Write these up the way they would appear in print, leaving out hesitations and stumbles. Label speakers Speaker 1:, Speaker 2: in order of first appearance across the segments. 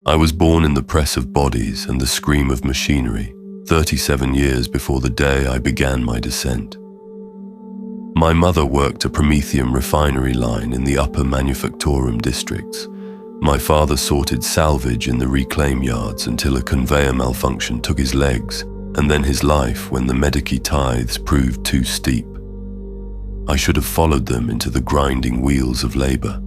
Speaker 1: I was born in the press of bodies and the scream of machinery, 37 years before the day I began my descent. My mother worked a Prometheum refinery line in the upper manufactorum districts. My father sorted salvage in the reclaim yards until a conveyor malfunction took his legs, and then his life when the Medici tithes proved too steep. I should have followed them into the grinding wheels of labor,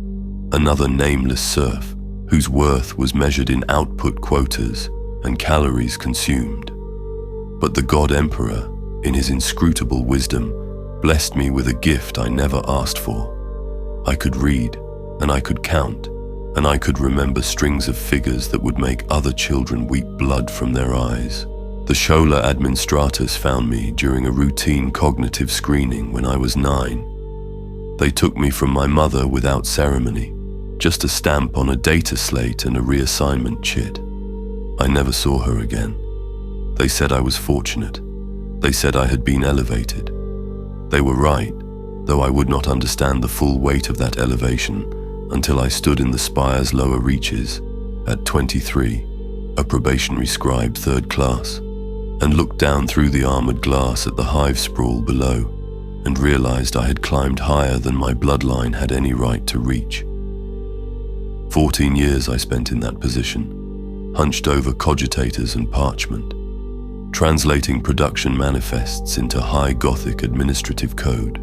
Speaker 1: another nameless serf whose worth was measured in output quotas and calories consumed. But the God Emperor, in his inscrutable wisdom, blessed me with a gift I never asked for. I could read, and I could count, and I could remember strings of figures that would make other children weep blood from their eyes. The Schola Administrators found me during a routine cognitive screening when I was 9. They took me from my mother without ceremony, just a stamp on a data slate and a reassignment chit. I never saw her again. They said I was fortunate. They said I had been elevated. They were right, though I would not understand the full weight of that elevation until I stood in the spire's lower reaches, at 23, a probationary scribe 3rd class, and looked down through the armored glass at the Hive sprawl below, and realized I had climbed higher than my bloodline had any right to reach. 14 years I spent in that position, hunched over cogitators and parchment, translating production manifests into high Gothic administrative code,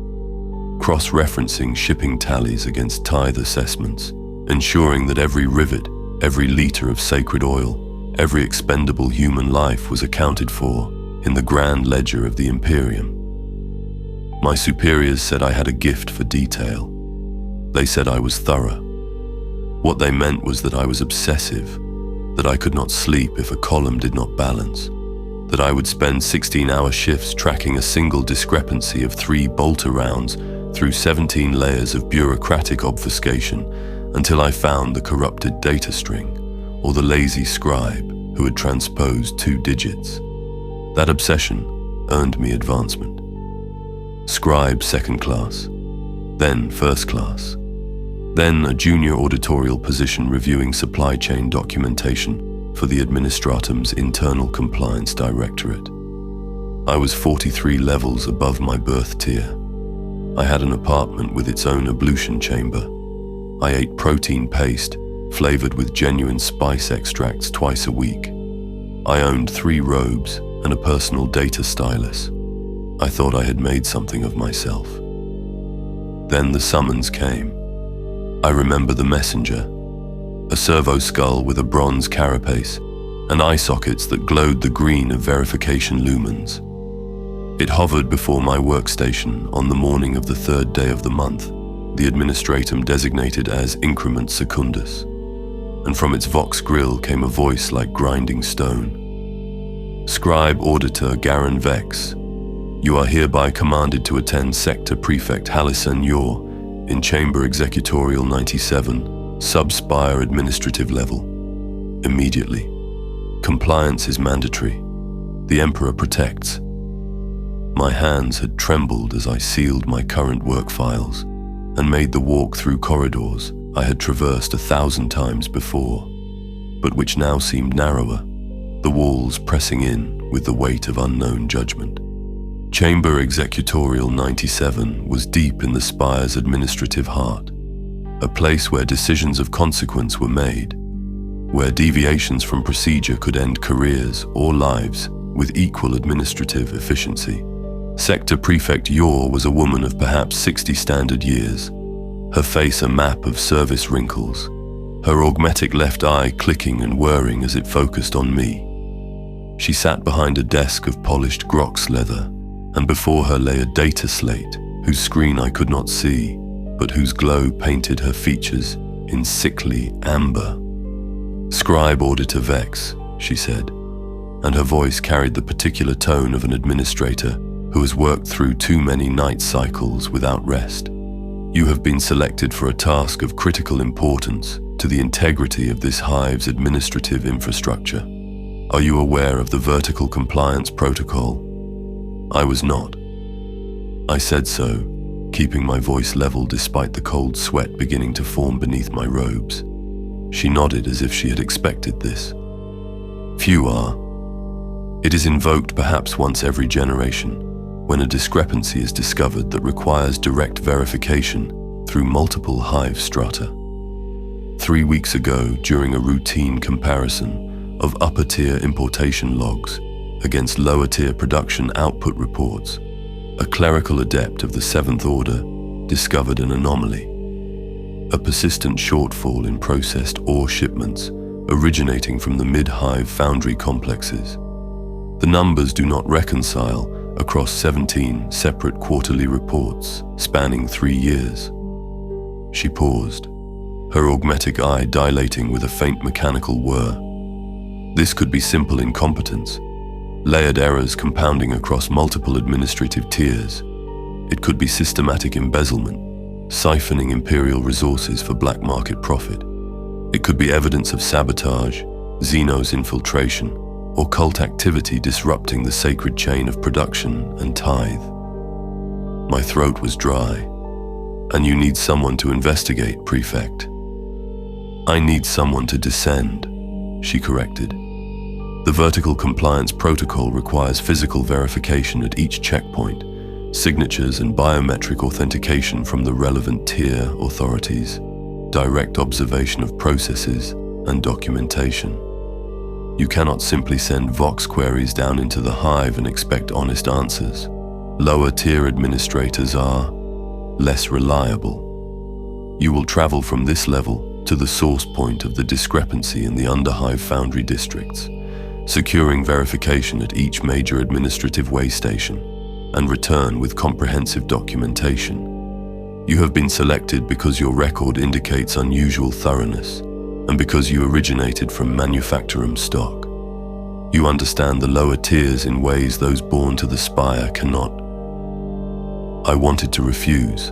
Speaker 1: cross-referencing shipping tallies against tithe assessments, ensuring that every rivet, every liter of sacred oil, every expendable human life was accounted for in the grand ledger of the Imperium. My superiors said I had a gift for detail. They said I was thorough. What they meant was that I was obsessive, that I could not sleep if a column did not balance, that I would spend 16-hour shifts tracking a single discrepancy of 3 bolter rounds through 17 layers of bureaucratic obfuscation until I found the corrupted data string or the lazy scribe who had transposed 2 digits. That obsession earned me advancement. Scribe 2nd class, then 1st class, then a junior auditorial position reviewing supply chain documentation for the Administratum's Internal Compliance Directorate. I was 43 levels above my birth tier. I had an apartment with its own ablution chamber. I ate protein paste, flavored with genuine spice extracts twice a week. I owned 3 robes and a personal data stylus. I thought I had made something of myself. Then the summons came. I remember the messenger, a servo skull with a bronze carapace and eye sockets that glowed the green of verification lumens. It hovered before my workstation on the morning of the 3rd day of the month, the administratum designated as increment secundus, and from its vox grill came a voice like grinding stone. Scribe Auditor Garin Vex, you are hereby commanded to attend Sector Prefect Halison Yor in Chamber Executorial 97, Sub-Spire Administrative Level. Immediately. Compliance is mandatory. The Emperor protects. My hands had trembled as I sealed my current work files and made the walk through corridors I had traversed 1,000 times before, but which now seemed narrower, the walls pressing in with the weight of unknown judgment. Chamber Executorial 97 was deep in the Spire's administrative heart, a place where decisions of consequence were made, where deviations from procedure could end careers or lives with equal administrative efficiency. Sector Prefect Yor was a woman of perhaps 60 standard years, her face a map of service wrinkles, her augmetic left eye clicking and whirring as it focused on me. She sat behind a desk of polished grox leather, and before her lay a data slate whose screen I could not see, but whose glow painted her features in sickly amber. Scribe Auditor Vex, she said, and her voice carried the particular tone of an administrator who has worked through too many night cycles without rest. You have been selected for a task of critical importance to the integrity of this Hive's administrative infrastructure. Are you aware of the vertical compliance protocol? I was not. I said so, keeping my voice level despite the cold sweat beginning to form beneath my robes. She nodded as if she had expected this. Few are. It is invoked perhaps once every generation, when a discrepancy is discovered that requires direct verification through multiple Hive strata. 3 weeks ago, during a routine comparison of upper-tier importation logs against lower-tier production output reports, a clerical adept of the 7th Order discovered an anomaly, a persistent shortfall in processed ore shipments originating from the mid-Hive foundry complexes. The numbers do not reconcile across 17 separate quarterly reports spanning 3 years. She paused, her augmetic eye dilating with a faint mechanical whir. This could be simple incompetence, layered errors compounding across multiple administrative tiers. It could be systematic embezzlement, siphoning imperial resources for black market profit. It could be evidence of sabotage, Xenos infiltration, or cult activity disrupting the sacred chain of production and tithe. My throat was dry. And you need someone to investigate, Prefect. I need someone to descend, she corrected. The vertical compliance protocol requires physical verification at each checkpoint, signatures and biometric authentication from the relevant tier authorities, direct observation of processes and documentation. You cannot simply send Vox queries down into the Hive and expect honest answers. Lower tier administrators are less reliable. You will travel from this level to the source point of the discrepancy in the Underhive foundry districts, securing verification at each major administrative way station, and return with comprehensive documentation. You have been selected because your record indicates unusual thoroughness, and because you originated from manufacturum stock. You understand the lower tiers in ways those born to the spire cannot. I wanted to refuse.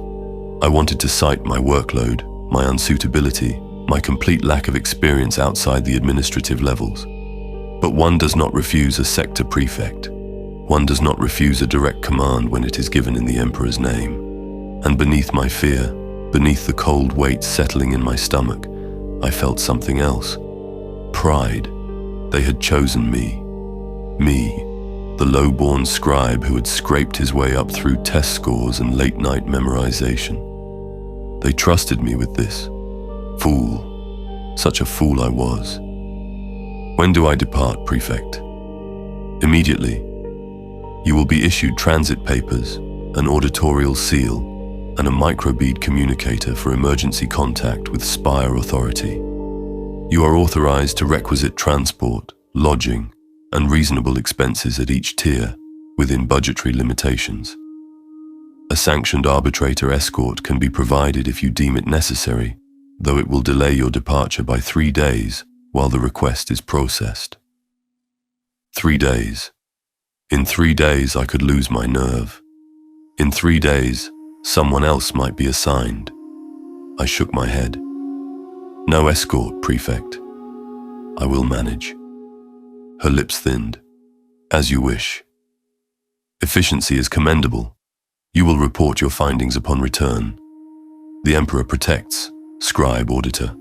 Speaker 1: I wanted to cite my workload, my unsuitability, my complete lack of experience outside the administrative levels. But one does not refuse a sector prefect. One does not refuse a direct command when it is given in the Emperor's name. And beneath my fear, beneath the cold weight settling in my stomach, I felt something else. Pride. They had chosen me. Me, the low-born scribe who had scraped his way up through test scores and late-night memorization. They trusted me with this. Fool. Such a fool I was. When do I depart, Prefect? Immediately. You will be issued transit papers, an auditorial seal, and a microbead communicator for emergency contact with Spire Authority. You are authorized to requisite transport, lodging, and reasonable expenses at each tier, within budgetary limitations. A sanctioned arbitrator escort can be provided if you deem it necessary, though it will delay your departure by 3 days while the request is processed. 3 days. In 3 days I could lose my nerve. In 3 days, someone else might be assigned. I shook my head. No escort, Prefect. I will manage. Her lips thinned. As you wish. Efficiency is commendable. You will report your findings upon return. The Emperor protects, Scribe Auditor.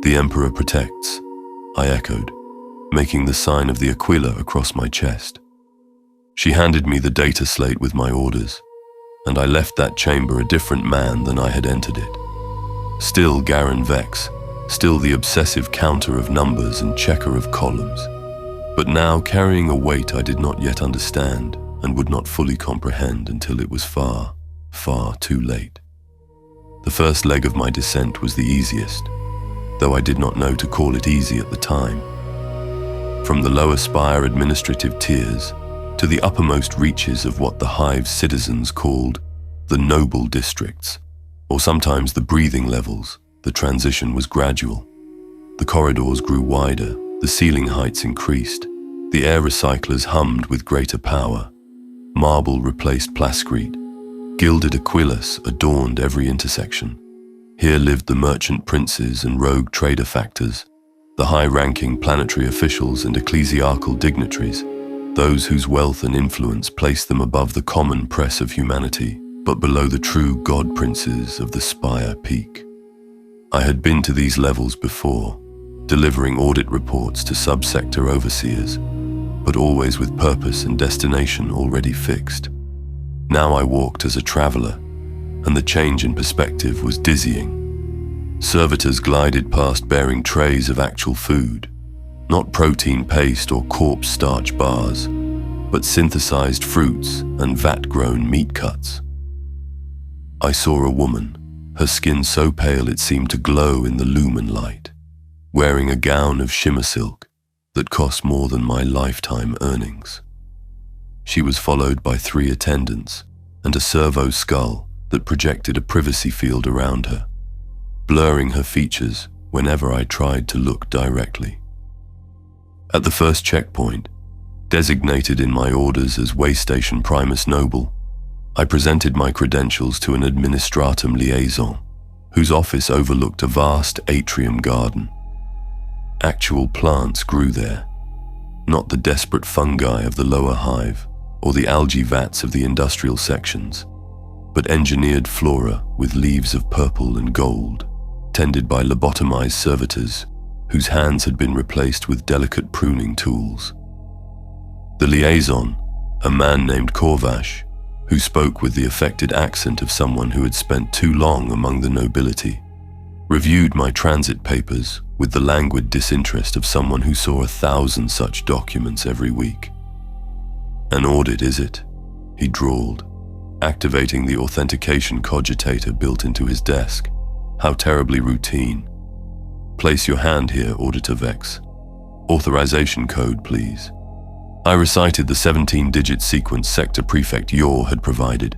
Speaker 1: The Emperor protects, I echoed, making the sign of the Aquila across my chest. She handed me the data slate with my orders, and I left that chamber a different man than I had entered it. Still Garen Vex, still the obsessive counter of numbers and checker of columns, but now carrying a weight I did not yet understand and would not fully comprehend until it was far, far too late. The first leg of my descent was the easiest, though I did not know to call it easy at the time. From the lower spire administrative tiers to the uppermost reaches of what the Hive's citizens called the noble districts, or sometimes the breathing levels, the transition was gradual. The corridors grew wider, the ceiling heights increased, the air recyclers hummed with greater power. Marble replaced plascrete, gilded aquilus adorned every intersection. Here lived the merchant princes and rogue trader factors, the high-ranking planetary officials and ecclesiarchal dignitaries, those whose wealth and influence placed them above the common press of humanity, but below the true god princes of the Spire Peak. I had been to these levels before, delivering audit reports to subsector overseers, but always with purpose and destination already fixed. Now I walked as a traveler, and the change in perspective was dizzying. Servitors glided past bearing trays of actual food, not protein paste or corpse starch bars, but synthesized fruits and vat-grown meat cuts. I saw a woman, her skin so pale it seemed to glow in the lumen light, wearing a gown of shimmer silk that cost more than my lifetime earnings. She was followed by 3 attendants and a servo skull that projected a privacy field around her, blurring her features whenever I tried to look directly. At the first checkpoint, designated in my orders as Waystation Primus Noble, I presented my credentials to an administratum liaison, whose office overlooked a vast atrium garden. Actual plants grew there, not the desperate fungi of the lower hive or the algae vats of the industrial sections, but engineered flora with leaves of purple and gold, tended by lobotomized servitors whose hands had been replaced with delicate pruning tools. The liaison, a man named Korvash, who spoke with the affected accent of someone who had spent too long among the nobility, reviewed my transit papers with the languid disinterest of someone who saw 1,000 such documents every week. "An audit, is it?" he drawled, activating the authentication cogitator built into his desk. "How terribly routine. Place your hand here, Auditor Vex. Authorization code, please." I recited the 17-digit sequence Sector Prefect Yor had provided.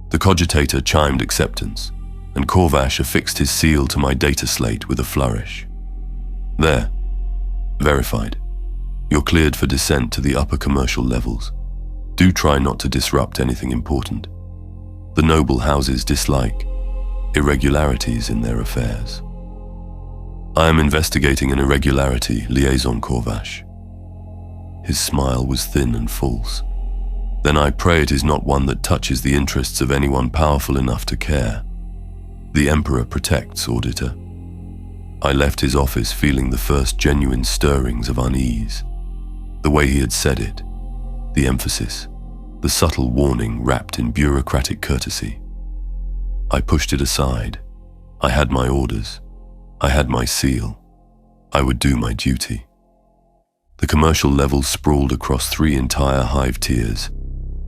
Speaker 1: The cogitator chimed acceptance, and Korvash affixed his seal to my data slate with a flourish. "There. Verified. You're cleared for descent to the upper commercial levels. Do try not to disrupt anything important. The noble houses dislike irregularities in their affairs." "I am investigating an irregularity, Liaison Korvash." His smile was thin and false. "Then I pray it is not one that touches the interests of anyone powerful enough to care. The Emperor protects, Auditor." I left his office feeling the first genuine stirrings of unease. The way he had said it, the emphasis, the subtle warning wrapped in bureaucratic courtesy. I pushed it aside. I had my orders. I had my seal. I would do my duty. The commercial levels sprawled across 3 entire hive tiers,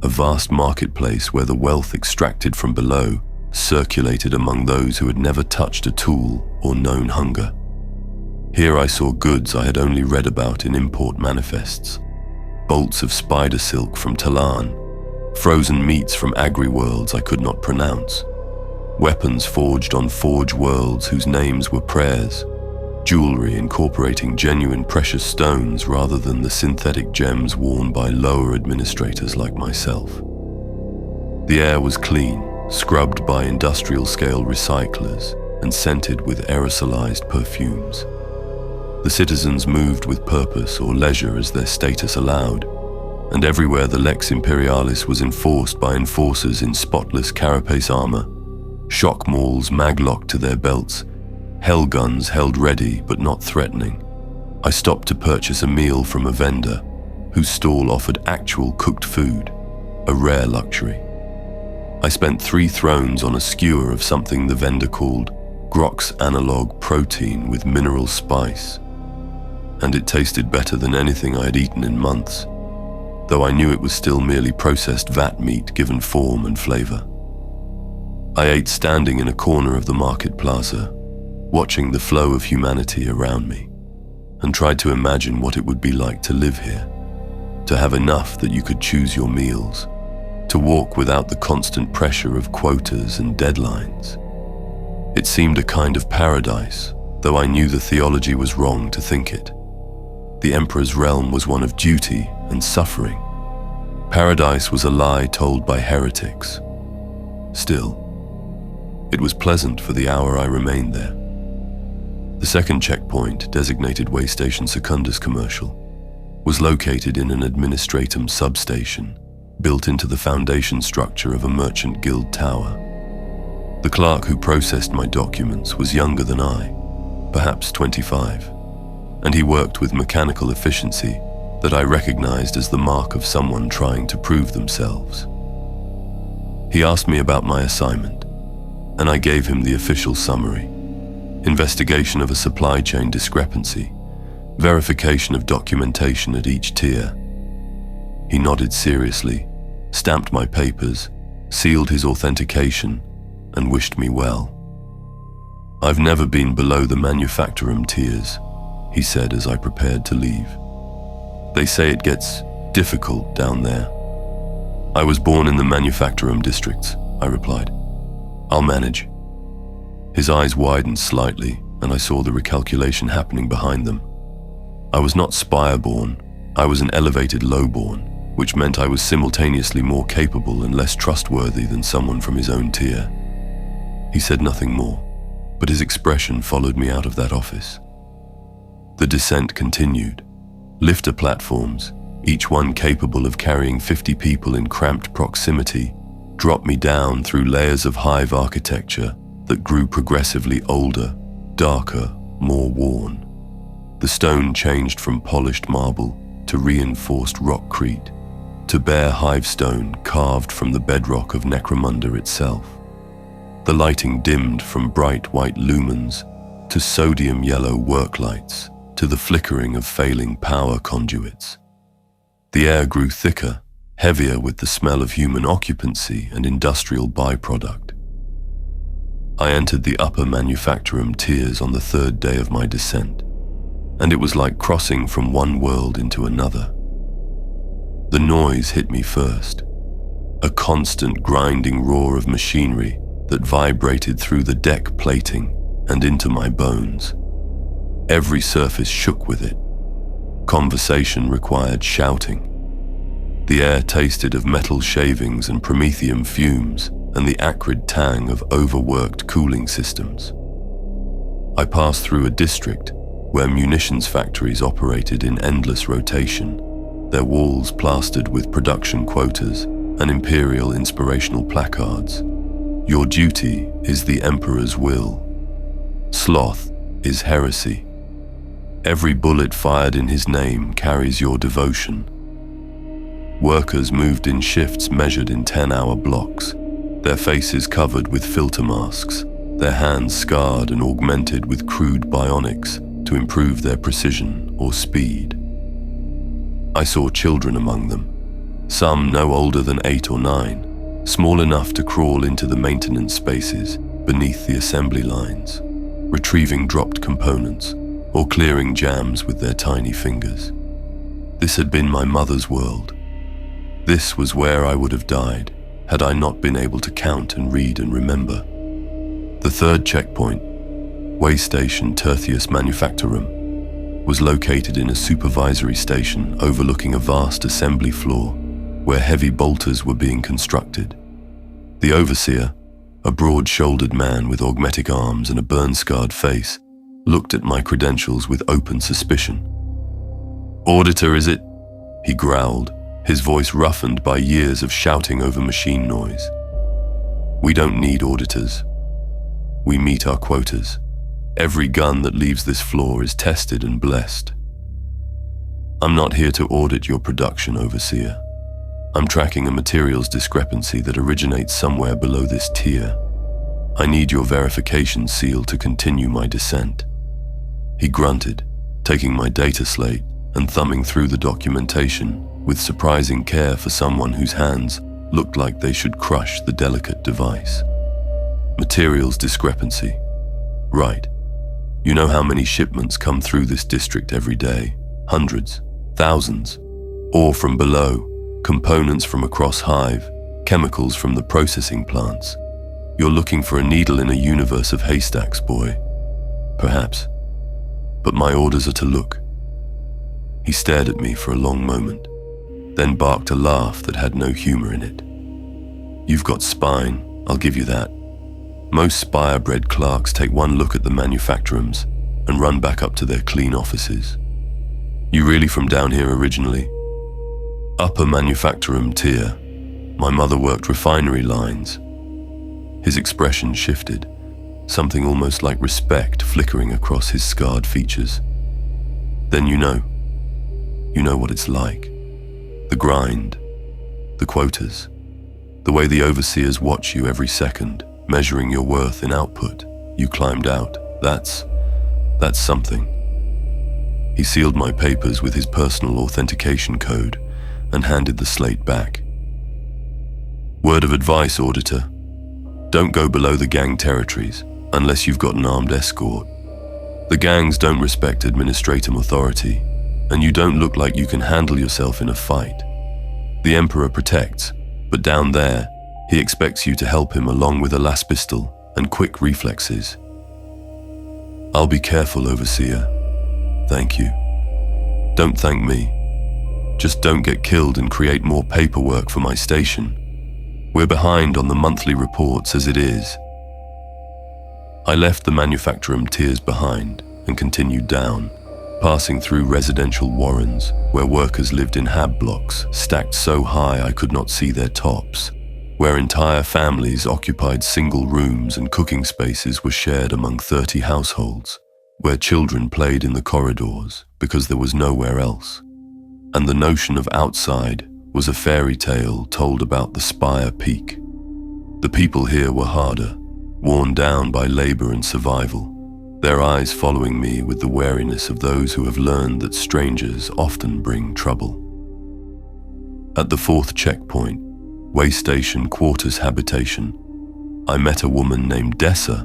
Speaker 1: a vast marketplace where the wealth extracted from below circulated among those who had never touched a tool or known hunger. Here I saw goods I had only read about in import manifests, bolts of spider silk from Talan, frozen meats from agri-worlds I could not pronounce, weapons forged on forge worlds whose names were prayers, jewelry incorporating genuine precious stones rather than the synthetic gems worn by lower administrators like myself. The air was clean, scrubbed by industrial-scale recyclers and scented with aerosolized perfumes. The citizens moved with purpose or leisure as their status allowed, and everywhere the Lex Imperialis was enforced by enforcers in spotless carapace armor, shock mauls maglocked to their belts, hell guns held ready but not threatening. I stopped to purchase a meal from a vendor whose stall offered actual cooked food, a rare luxury. I spent 3 thrones on a skewer of something the vendor called Grok's analog protein with mineral spice, and it tasted better than anything I had eaten in months, though I knew it was still merely processed vat meat given form and flavor. I ate standing in a corner of the market plaza, watching the flow of humanity around me, and tried to imagine what it would be like to live here, to have enough that you could choose your meals, to walk without the constant pressure of quotas and deadlines. It seemed a kind of paradise, though I knew the theology was wrong to think it. The Emperor's realm was one of duty and suffering. Paradise was a lie told by heretics. Still, it was pleasant for the hour I remained there. The second checkpoint, designated Waystation Secundus Commercial, was located in an administratum substation built into the foundation structure of a merchant guild tower. The clerk who processed my documents was younger than I, perhaps 25, and he worked with mechanical efficiency that I recognized as the mark of someone trying to prove themselves. He asked me about my assignment, and I gave him the official summary: investigation of a supply chain discrepancy, verification of documentation at each tier. He nodded seriously, stamped my papers, sealed his authentication, and wished me well. "I've never been below the manufacturum tiers," he said as I prepared to leave. "They say it gets difficult down there." "I was born in the manufacturum districts," I replied. "I'll manage." His eyes widened slightly, and I saw the recalculation happening behind them. I was not spire-born, I was an elevated low-born, which meant I was simultaneously more capable and less trustworthy than someone from his own tier. He said nothing more, but his expression followed me out of that office. The descent continued. Lifter platforms, each one capable of carrying 50 people in cramped proximity, dropped me down through layers of Hive architecture that grew progressively older, darker, more worn. The stone changed from polished marble to reinforced rockcrete, to bare Hive stone carved from the bedrock of Necromunda itself. The lighting dimmed from bright white lumens to sodium yellow work lights, to the flickering of failing power conduits. The air grew thicker, heavier with the smell of human occupancy and industrial byproduct. I entered the upper manufacturum tiers on the third day of my descent, and it was like crossing from one world into another. The noise hit me first, a constant grinding roar of machinery that vibrated through the deck plating and into my bones. Every surface shook with it. Conversation required shouting. The air tasted of metal shavings and promethium fumes and the acrid tang of overworked cooling systems. I passed through a district where munitions factories operated in endless rotation, their walls plastered with production quotas and imperial inspirational placards. "Your duty is the Emperor's will. Sloth is heresy. Every bullet fired in his name carries your devotion." Workers moved in shifts measured in 10-hour blocks, their faces covered with filter masks, their hands scarred and augmented with crude bionics to improve their precision or speed. I saw children among them, some no older than 8 or 9, small enough to crawl into the maintenance spaces beneath the assembly lines, retrieving dropped components or clearing jams with their tiny fingers. This had been my mother's world. This was where I would have died had I not been able to count and read and remember. The third checkpoint, Way Station Tertius Manufactorum, was located in a supervisory station overlooking a vast assembly floor where heavy bolters were being constructed. The overseer, a broad-shouldered man with augmetic arms and a burn-scarred face, looked at my credentials with open suspicion. "Auditor, is it?" he growled, his voice roughened by years of shouting over machine noise. "We don't need auditors. We meet our quotas. Every gun that leaves this floor is tested and blessed." "I'm not here to audit your production, overseer. I'm tracking a materials discrepancy that originates somewhere below this tier. I need your verification seal to continue my descent." He grunted, taking my data slate and thumbing through the documentation with surprising care for someone whose hands looked like they should crush the delicate device. "Materials discrepancy. Right. You know how many shipments come through this district every day? Hundreds, thousands. Ore from below, components from across Hive, chemicals from the processing plants. You're looking for a needle in a universe of haystacks, boy. Perhaps. But my orders are to look." He stared at me for a long moment, then barked a laugh that had no humor in it. "You've got spine, I'll give you that. Most spire-bred clerks take one look at the manufacturums and run back up to their clean offices. You really from down here originally?" "Upper manufacturum tier. My mother worked refinery lines." His expression shifted, something almost like respect flickering across his scarred features. Then you know what it's like. The grind, the quotas, the way the overseers watch you every second, measuring your worth in output. You climbed out. That's something. He sealed my papers with his personal authentication code and handed the slate back. Word of advice, auditor. Don't go below the gang territories unless you've got an armed escort. The gangs don't respect administrative authority, and you don't look like you can handle yourself in a fight. The Emperor protects, but down there, he expects you to help him along with a las pistol and quick reflexes. I'll be careful, Overseer. Thank you. Don't thank me. Just don't get killed and create more paperwork for my station. We're behind on the monthly reports as it is. I left the manufacturum tiers behind and continued down, passing through residential warrens where workers lived in hab blocks stacked so high I could not see their tops, where entire families occupied single rooms and cooking spaces were shared among 30 households, where children played in the corridors because there was nowhere else. And the notion of outside was a fairy tale told about the Spire Peak. The people here were harder, worn down by labor and survival, their eyes following me with the wariness of those who have learned that strangers often bring trouble. At the 4th checkpoint, way station quarters habitation, I met a woman named Dessa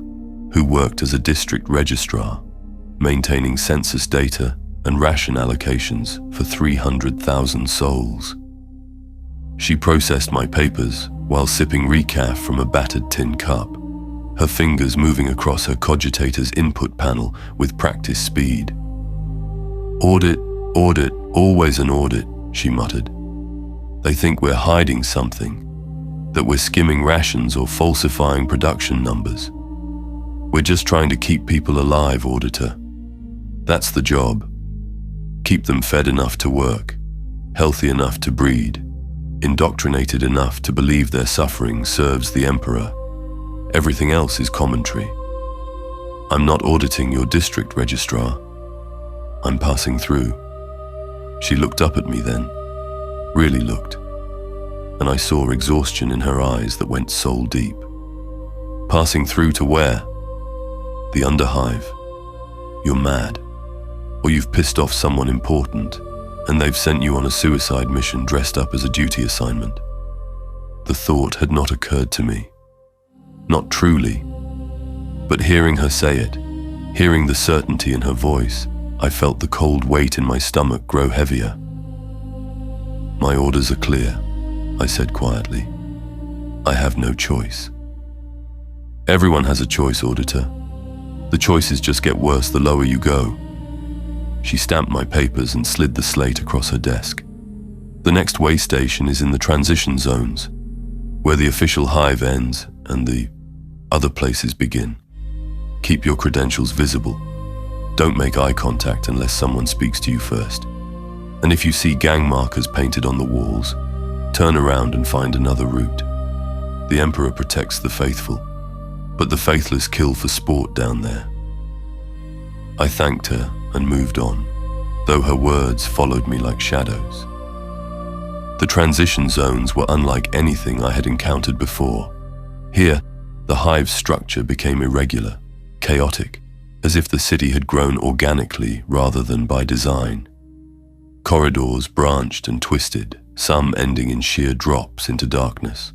Speaker 1: who worked as a district registrar, maintaining census data and ration allocations for 300,000 souls. She processed my papers while sipping recaf from a battered tin cup, her fingers moving across her cogitator's input panel with practiced speed. Audit, audit, always an audit, she muttered. They think we're hiding something, that we're skimming rations or falsifying production numbers. We're just trying to keep people alive, auditor. That's the job. Keep them fed enough to work, healthy enough to breed, indoctrinated enough to believe their suffering serves the Emperor. Everything else is commentary. I'm not auditing your district registrar. I'm passing through. She looked up at me then, really looked, and I saw exhaustion in her eyes that went soul deep. Passing through to where? The Underhive. You're mad. Or you've pissed off someone important, and they've sent you on a suicide mission dressed up as a duty assignment. The thought had not occurred to me. Not truly. But hearing her say it, hearing the certainty in her voice, I felt the cold weight in my stomach grow heavier. My orders are clear, I said quietly. I have no choice. Everyone has a choice, auditor. The choices just get worse the lower you go. She stamped my papers and slid the slate across her desk. The next way station is in the transition zones, where the official Hive ends and the other places begin. Keep your credentials visible. Don't make eye contact unless someone speaks to you first. And if you see gang markers painted on the walls, turn around and find another route. The Emperor protects the faithful, but the faithless kill for sport down there. I thanked her and moved on, though her words followed me like shadows. The transition zones were unlike anything I had encountered before. Here, the Hive's structure became irregular, chaotic, as if the city had grown organically rather than by design. Corridors branched and twisted, some ending in sheer drops into darkness,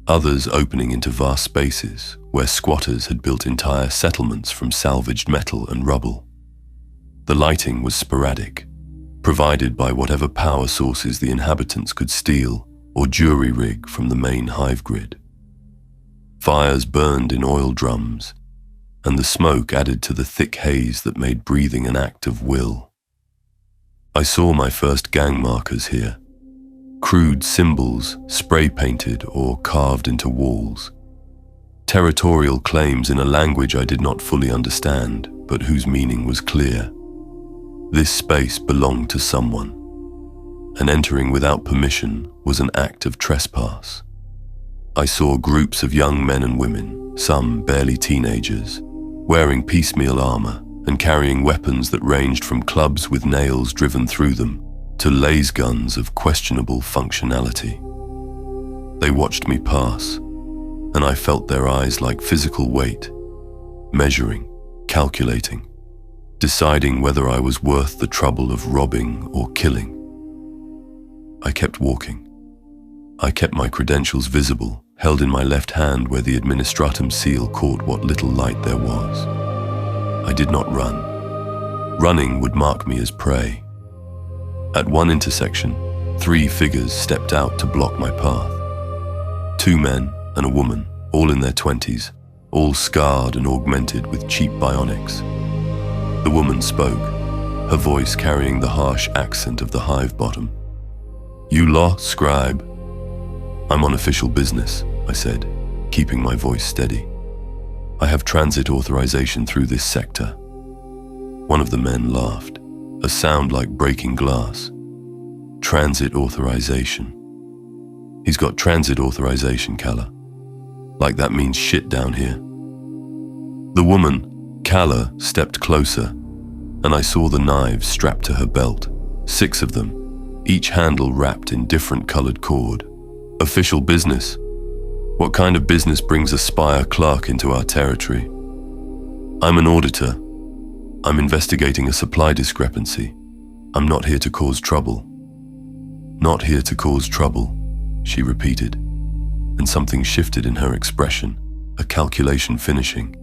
Speaker 1: others opening into vast spaces where squatters had built entire settlements from salvaged metal and rubble. The lighting was sporadic, provided by whatever power sources the inhabitants could steal or jury-rig from the main Hive grid. Fires burned in oil drums, and the smoke added to the thick haze that made breathing an act of will. I saw my first gang markers here, crude symbols spray-painted or carved into walls. Territorial claims in a language I did not fully understand, but whose meaning was clear. This space belonged to someone, and entering without permission was an act of trespass. I saw groups of young men and women, some barely teenagers, wearing piecemeal armor and carrying weapons that ranged from clubs with nails driven through them to laser guns of questionable functionality. They watched me pass, and I felt their eyes like physical weight, measuring, calculating, deciding whether I was worth the trouble of robbing or killing. I kept walking. I kept my credentials visible, held in my left hand where the administratum seal caught what little light there was. I did not run. Running would mark me as prey. At one intersection, 3 figures stepped out to block my path. 2 men and a woman, all in their 20s, all scarred and augmented with cheap bionics. The woman spoke, her voice carrying the harsh accent of the Hive bottom. "You law scribe." "I'm on official business," I said, keeping my voice steady. "I have transit authorization through this sector." One of the men laughed, a sound like breaking glass. "Transit authorization. He's got transit authorization, Kala. Like that means shit down here." The woman, Kala, stepped closer, and I saw the knives strapped to her belt, 6 of them, each handle wrapped in different colored cord. "Official business? What kind of business brings a spire clerk into our territory?" "I'm an auditor. I'm investigating a supply discrepancy. I'm not here to cause trouble." "Not here to cause trouble," she repeated, and something shifted in her expression, a calculation finishing.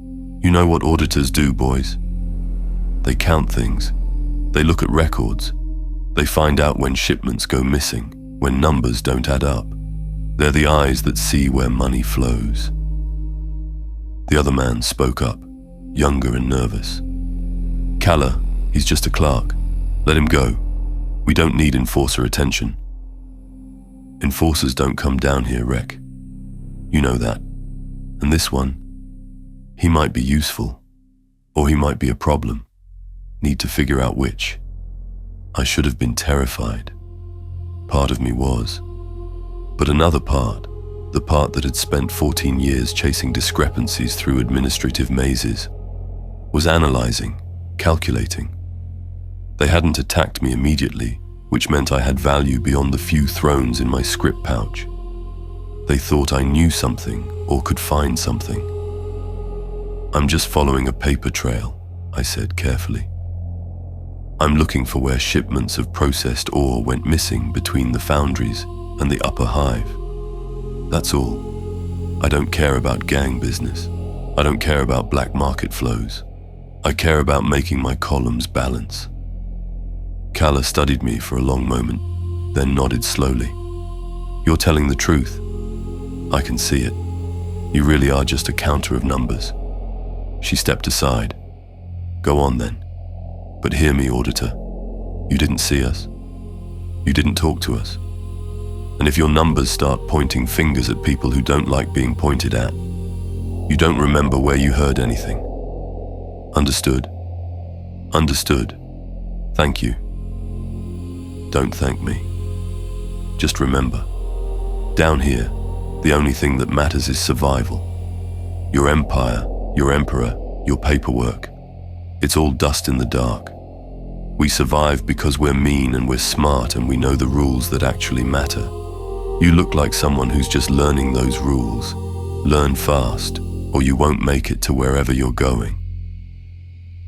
Speaker 1: "You know what auditors do, boys? They count things. They look at records. They find out when shipments go missing, when numbers don't add up. They're the eyes that see where money flows." The other man spoke up, younger and nervous. "Kala, he's just a clerk. Let him go. We don't need enforcer attention." "Enforcers don't come down here, Rek. You know that. And this one, he might be useful, or he might be a problem. Need to figure out which." I should have been terrified. Part of me was. But another part, the part that had spent 14 years chasing discrepancies through administrative mazes, was analyzing, calculating. They hadn't attacked me immediately, which meant I had value beyond the few thrones in my script pouch. They thought I knew something or could find something. "I'm just following a paper trail," I said carefully. "I'm looking for where shipments of processed ore went missing between the foundries and the upper hive. That's all. I don't care about gang business. I don't care about black market flows. I care about making my columns balance." Kala studied me for a long moment, then nodded slowly. "You're telling the truth. I can see it. You really are just a counter of numbers." She stepped aside. "Go on then. But hear me, auditor. You didn't see us. You didn't talk to us. And if your numbers start pointing fingers at people who don't like being pointed at, you don't remember where you heard anything. Understood? Understood. Thank you. Don't thank me. Just remember, down here, the only thing that matters is survival. Your empire, your emperor, your paperwork, it's all dust in the dark. We survive because we're mean and we're smart and we know the rules that actually matter. You look like someone who's just learning those rules. Learn fast, or you won't make it to wherever you're going."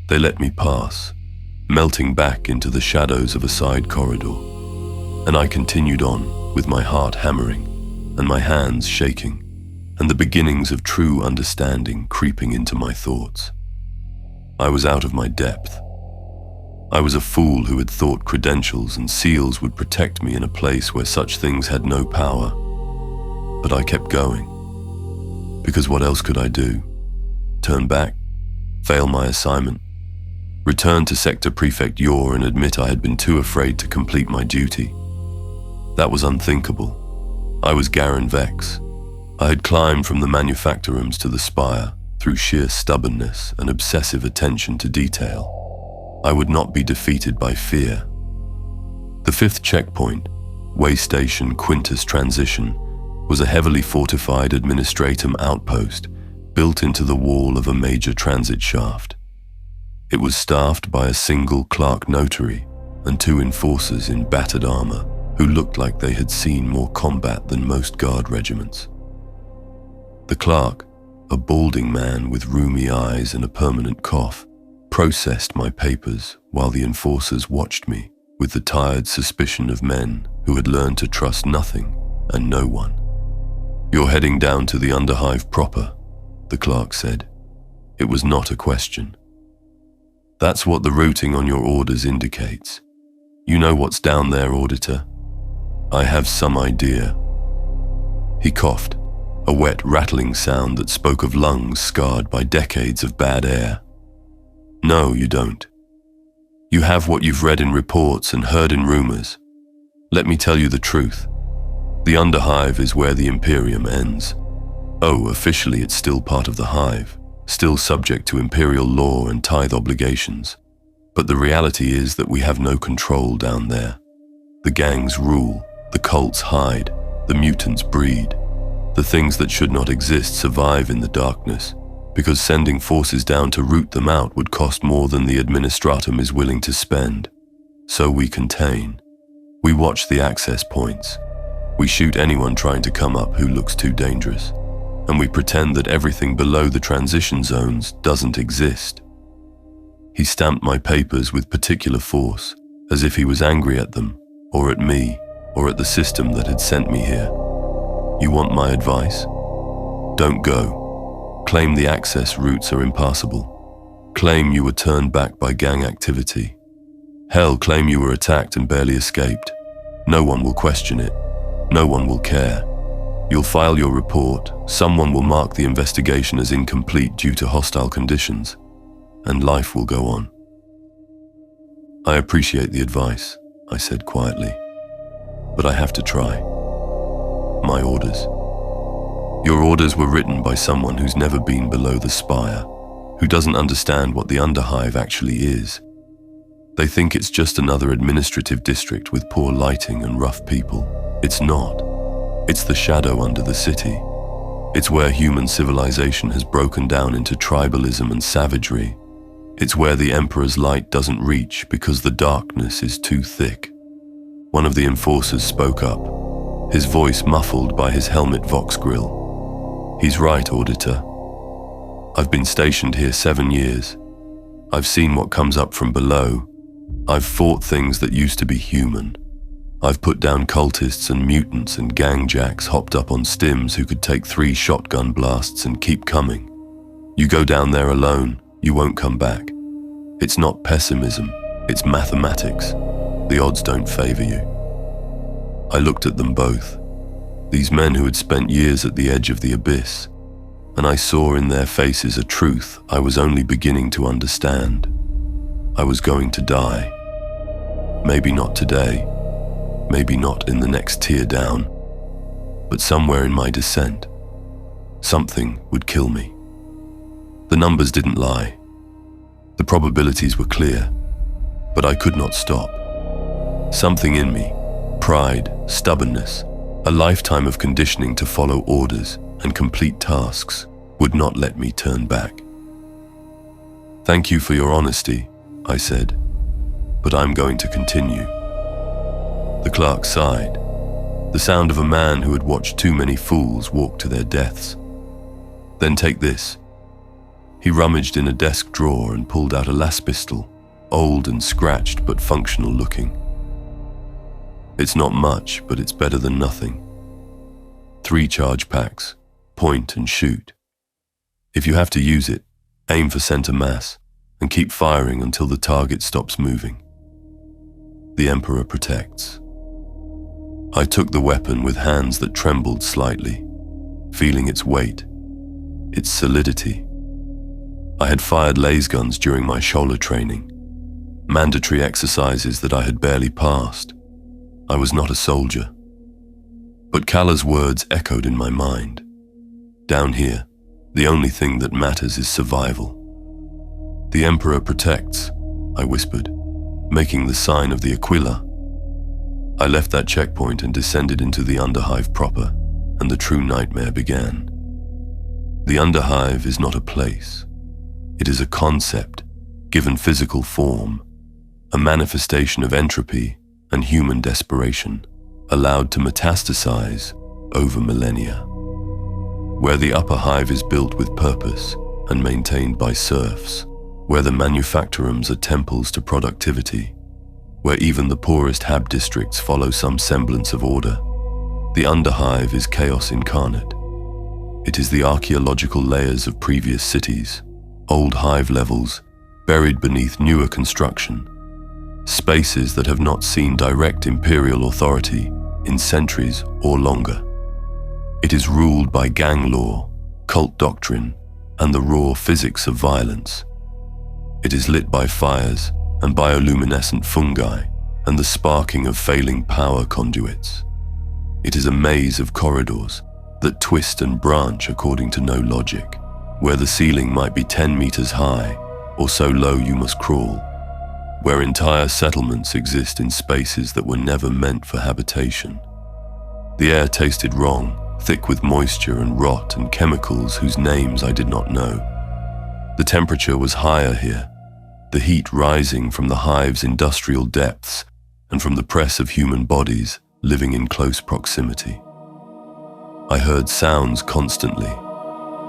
Speaker 1: They let me pass, melting back into the shadows of a side corridor, and I continued on with my heart hammering and my hands shaking, and the beginnings of true understanding creeping into my thoughts. I was out of my depth. I was a fool who had thought credentials and seals would protect me in a place where such things had no power. But I kept going. Because what else could I do? Turn back? Fail my assignment? Return to Sector Prefect Yor and admit I had been too afraid to complete my duty? That was unthinkable. I was Garen Vex. I had climbed from the manufactorums to the spire through sheer stubbornness and obsessive attention to detail. I would not be defeated by fear. The 5th checkpoint, Waystation Quintus Transition, was a heavily fortified administratum outpost built into the wall of a major transit shaft. It was staffed by a single clerk notary and 2 enforcers in battered armor who looked like they had seen more combat than most guard regiments. The clerk, a balding man with rheumy eyes and a permanent cough, processed my papers while the enforcers watched me with the tired suspicion of men who had learned to trust nothing and no one. "You're heading down to the Underhive proper," the clerk said. It was not a question. "That's what the routing on your orders indicates. You know what's down there, Auditor?" "I have some idea." He coughed, a wet, rattling sound that spoke of lungs scarred by decades of bad air. "No, you don't. You have what you've read in reports and heard in rumors. Let me tell you the truth. The Underhive is where the Imperium ends. Oh, officially it's still part of the Hive, still subject to Imperial law and tithe obligations. But the reality is that we have no control down there. The gangs rule, the cults hide, the mutants breed. The things that should not exist survive in the darkness, because sending forces down to root them out would cost more than the administratum is willing to spend. So we contain. We watch the access points. We shoot anyone trying to come up who looks too dangerous. And we pretend that everything below the transition zones doesn't exist. He stamped my papers with particular force, as if he was angry at them, or at me, or at the system that had sent me here. "You want my advice? Don't go. Claim the access routes are impassable. Claim you were turned back by gang activity. Hell, claim you were attacked and barely escaped. No one will question it. No one will care. You'll file your report, someone will mark the investigation as incomplete due to hostile conditions, and life will go on." "I appreciate the advice," I said quietly, "but I have to try. My orders." "Your orders were written by someone who's never been below the spire, who doesn't understand what the Underhive actually is. They think it's just another administrative district with poor lighting and rough people. It's not. It's the shadow under the city. It's where human civilization has broken down into tribalism and savagery. It's where the Emperor's light doesn't reach because the darkness is too thick." One of the enforcers spoke up, his voice muffled by his helmet vox grill. "He's right, Auditor. I've been stationed here 7 years. I've seen what comes up from below. I've fought things that used to be human. I've put down cultists and mutants and gang jacks hopped up on stims who could take 3 shotgun blasts and keep coming. You go down there alone, you won't come back. It's not pessimism, it's mathematics. The odds don't favor you." I looked at them both, these men who had spent years at the edge of the abyss, and I saw in their faces a truth I was only beginning to understand. I was going to die. Maybe not today, maybe not in the next tier down, but somewhere in my descent, something would kill me. The numbers didn't lie. The probabilities were clear, but I could not stop. Something in me, pride, stubbornness, a lifetime of conditioning to follow orders and complete tasks, would not let me turn back. "Thank you for your honesty," I said, "but I'm going to continue." The clerk sighed, the sound of a man who had watched too many fools walk to their deaths. "Then take this." He rummaged in a desk drawer and pulled out a las pistol, old and scratched but functional looking. "It's not much, but it's better than nothing. 3 charge packs, point and shoot. If you have to use it, aim for center mass and keep firing until the target stops moving. The Emperor protects." I took the weapon with hands that trembled slightly, feeling its weight, its solidity. I had fired laser guns during my shoulder training, mandatory exercises that I had barely passed. I was not a soldier. But Kala's words echoed in my mind. Down here, the only thing that matters is survival. "The Emperor protects," I whispered, making the sign of the Aquila. I left that checkpoint and descended into the Underhive proper, and the true nightmare began. The underhive is not a place. It is a concept, given physical form, a manifestation of entropy and human desperation, allowed to metastasize over millennia. Where the upper hive is built with purpose and maintained by serfs, where the manufactorums are temples to productivity, where even the poorest hab districts follow some semblance of order, the underhive is chaos incarnate. It is the archaeological layers of previous cities, old hive levels buried beneath newer construction, spaces that have not seen direct imperial authority in centuries or longer. It is ruled by gang law, cult doctrine, and the raw physics of violence. It is lit by fires and bioluminescent fungi and the sparking of failing power conduits. It is a maze of corridors that twist and branch according to no logic, where the ceiling might be 10 meters high or so low you must crawl, where entire settlements exist in spaces that were never meant for habitation. The air tasted wrong, thick with moisture and rot and chemicals whose names I did not know. The temperature was higher here, the heat rising from the hive's industrial depths and from the press of human bodies living in close proximity. I heard sounds constantly,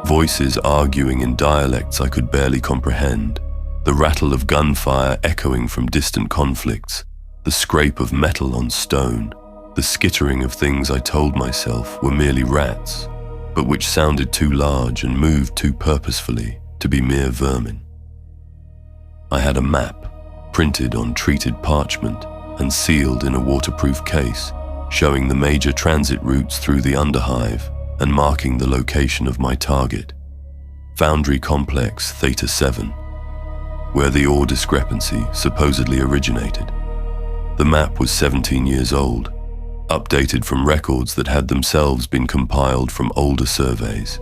Speaker 1: voices arguing in dialects I could barely comprehend, the rattle of gunfire echoing from distant conflicts, the scrape of metal on stone, the skittering of things I told myself were merely rats, but which sounded too large and moved too purposefully to be mere vermin. I had a map, printed on treated parchment and sealed in a waterproof case, showing the major transit routes through the underhive and marking the location of my target, Foundry Complex Theta 7, where the ore discrepancy supposedly originated. The map was 17 years old, updated from records that had themselves been compiled from older surveys.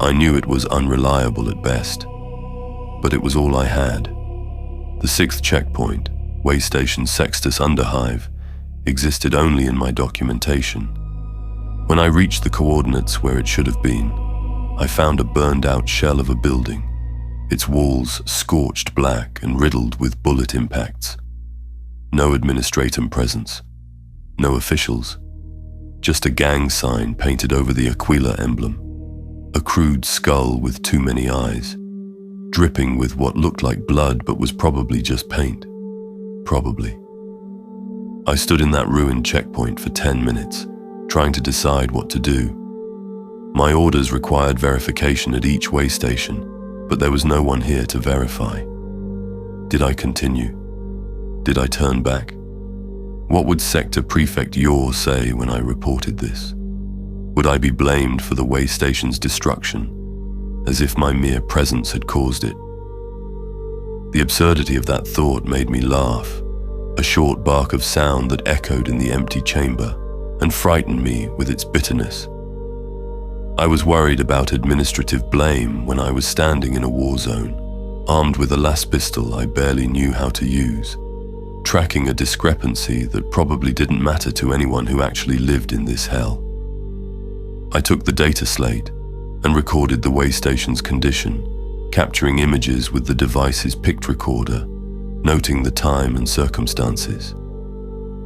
Speaker 1: I knew it was unreliable at best, but it was all I had. The 6th checkpoint, Waystation Sextus Underhive, existed only in my documentation. When I reached the coordinates where it should have been, I found a burned-out shell of a building, its walls scorched black and riddled with bullet impacts. No administratum presence, no officials, just a gang sign painted over the Aquila emblem, a crude skull with too many eyes, dripping with what looked like blood but was probably just paint. Probably. I stood in that ruined checkpoint for 10 minutes, trying to decide what to do. My orders required verification at each way station, but there was no one here to verify. Did I continue? Did I turn back? What would Sector Prefect Yor say when I reported this? Would I be blamed for the way station's destruction, as if my mere presence had caused it? The absurdity of that thought made me laugh, a short bark of sound that echoed in the empty chamber and frightened me with its bitterness. I was worried about administrative blame when I was standing in a war zone, armed with a las pistol I barely knew how to use, tracking a discrepancy that probably didn't matter to anyone who actually lived in this hell. I took the data slate and recorded the way station's condition, capturing images with the device's pict recorder, noting the time and circumstances.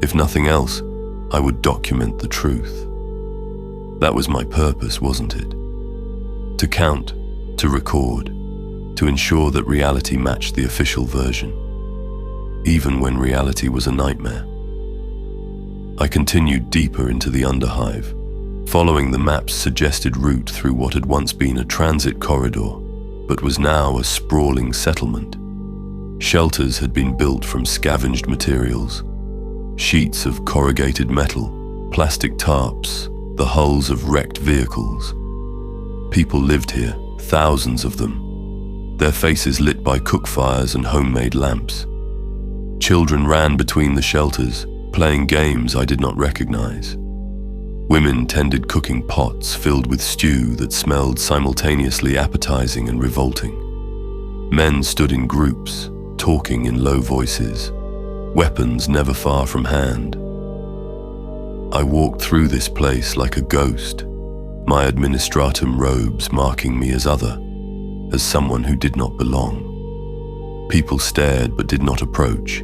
Speaker 1: If nothing else, I would document the truth. That was my purpose, wasn't it? To count, to record, to ensure that reality matched the official version, even when reality was a nightmare. I continued deeper into the underhive, following the map's suggested route through what had once been a transit corridor, but was now a sprawling settlement. Shelters had been built from scavenged materials, sheets of corrugated metal, plastic tarps, the hulls of wrecked vehicles. People lived here, thousands of them, their faces lit by cook fires and homemade lamps. Children ran between the shelters, playing games I did not recognize. Women tended cooking pots filled with stew that smelled simultaneously appetizing and revolting. Men stood in groups, talking in low voices, weapons never far from hand. I walked through this place like a ghost, my administratum robes marking me as other, as someone who did not belong. People stared but did not approach,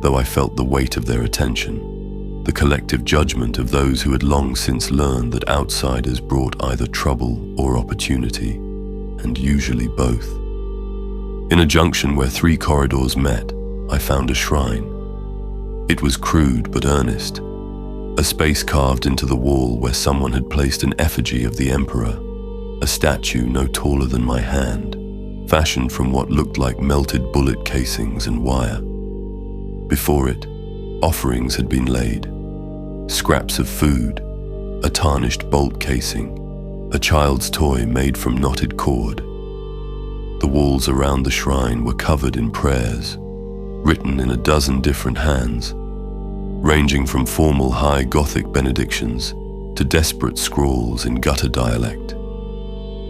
Speaker 1: though I felt the weight of their attention, the collective judgment of those who had long since learned that outsiders brought either trouble or opportunity, and usually both. In a junction where 3 corridors met, I found a shrine. It was crude but earnest, a space carved into the wall where someone had placed an effigy of the Emperor, a statue no taller than my hand, fashioned from what looked like melted bullet casings and wire. Before it, offerings had been laid, scraps of food, a tarnished bolt casing, a child's toy made from knotted cord. The walls around the shrine were covered in prayers, written in a dozen different hands, ranging from formal high Gothic benedictions to desperate scrawls in gutter dialect.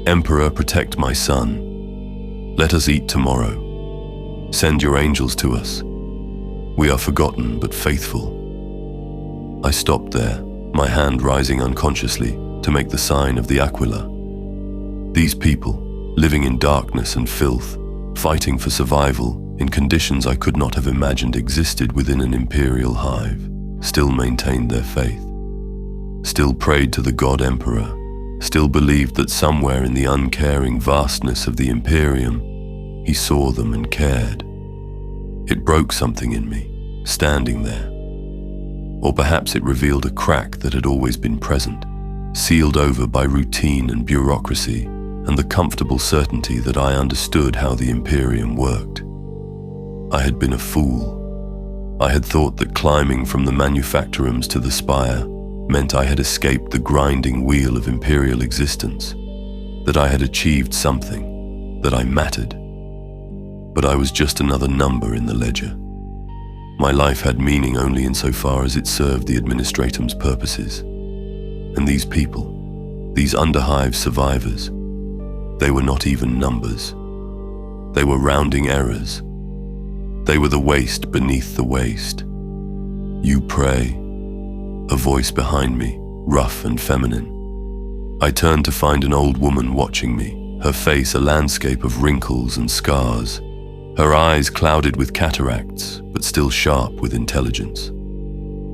Speaker 1: Emperor, protect my son. Let us eat tomorrow. Send your angels to us. We are forgotten but faithful. I stopped there, my hand rising unconsciously to make the sign of the Aquila. These people, living in darkness and filth, fighting for survival in conditions I could not have imagined existed within an imperial hive, still maintained their faith, still prayed to the god Emperor, still believed that somewhere in the uncaring vastness of the Imperium, he saw them and cared. It broke something in me, standing there. Or perhaps it revealed a crack that had always been present, sealed over by routine and bureaucracy and the comfortable certainty that I understood how the Imperium worked. I had been a fool. I had thought that climbing from the manufactorums to the spire meant I had escaped the grinding wheel of imperial existence, that I had achieved something, that I mattered. But I was just another number in the ledger. My life had meaning only insofar as it served the administratum's purposes. And these people, these underhive survivors, they were not even numbers. They were rounding errors. They were the waste beneath the waste. You pray. A voice behind me, rough and feminine. I turned to find an old woman watching me, her face a landscape of wrinkles and scars, her eyes clouded with cataracts, but still sharp with intelligence.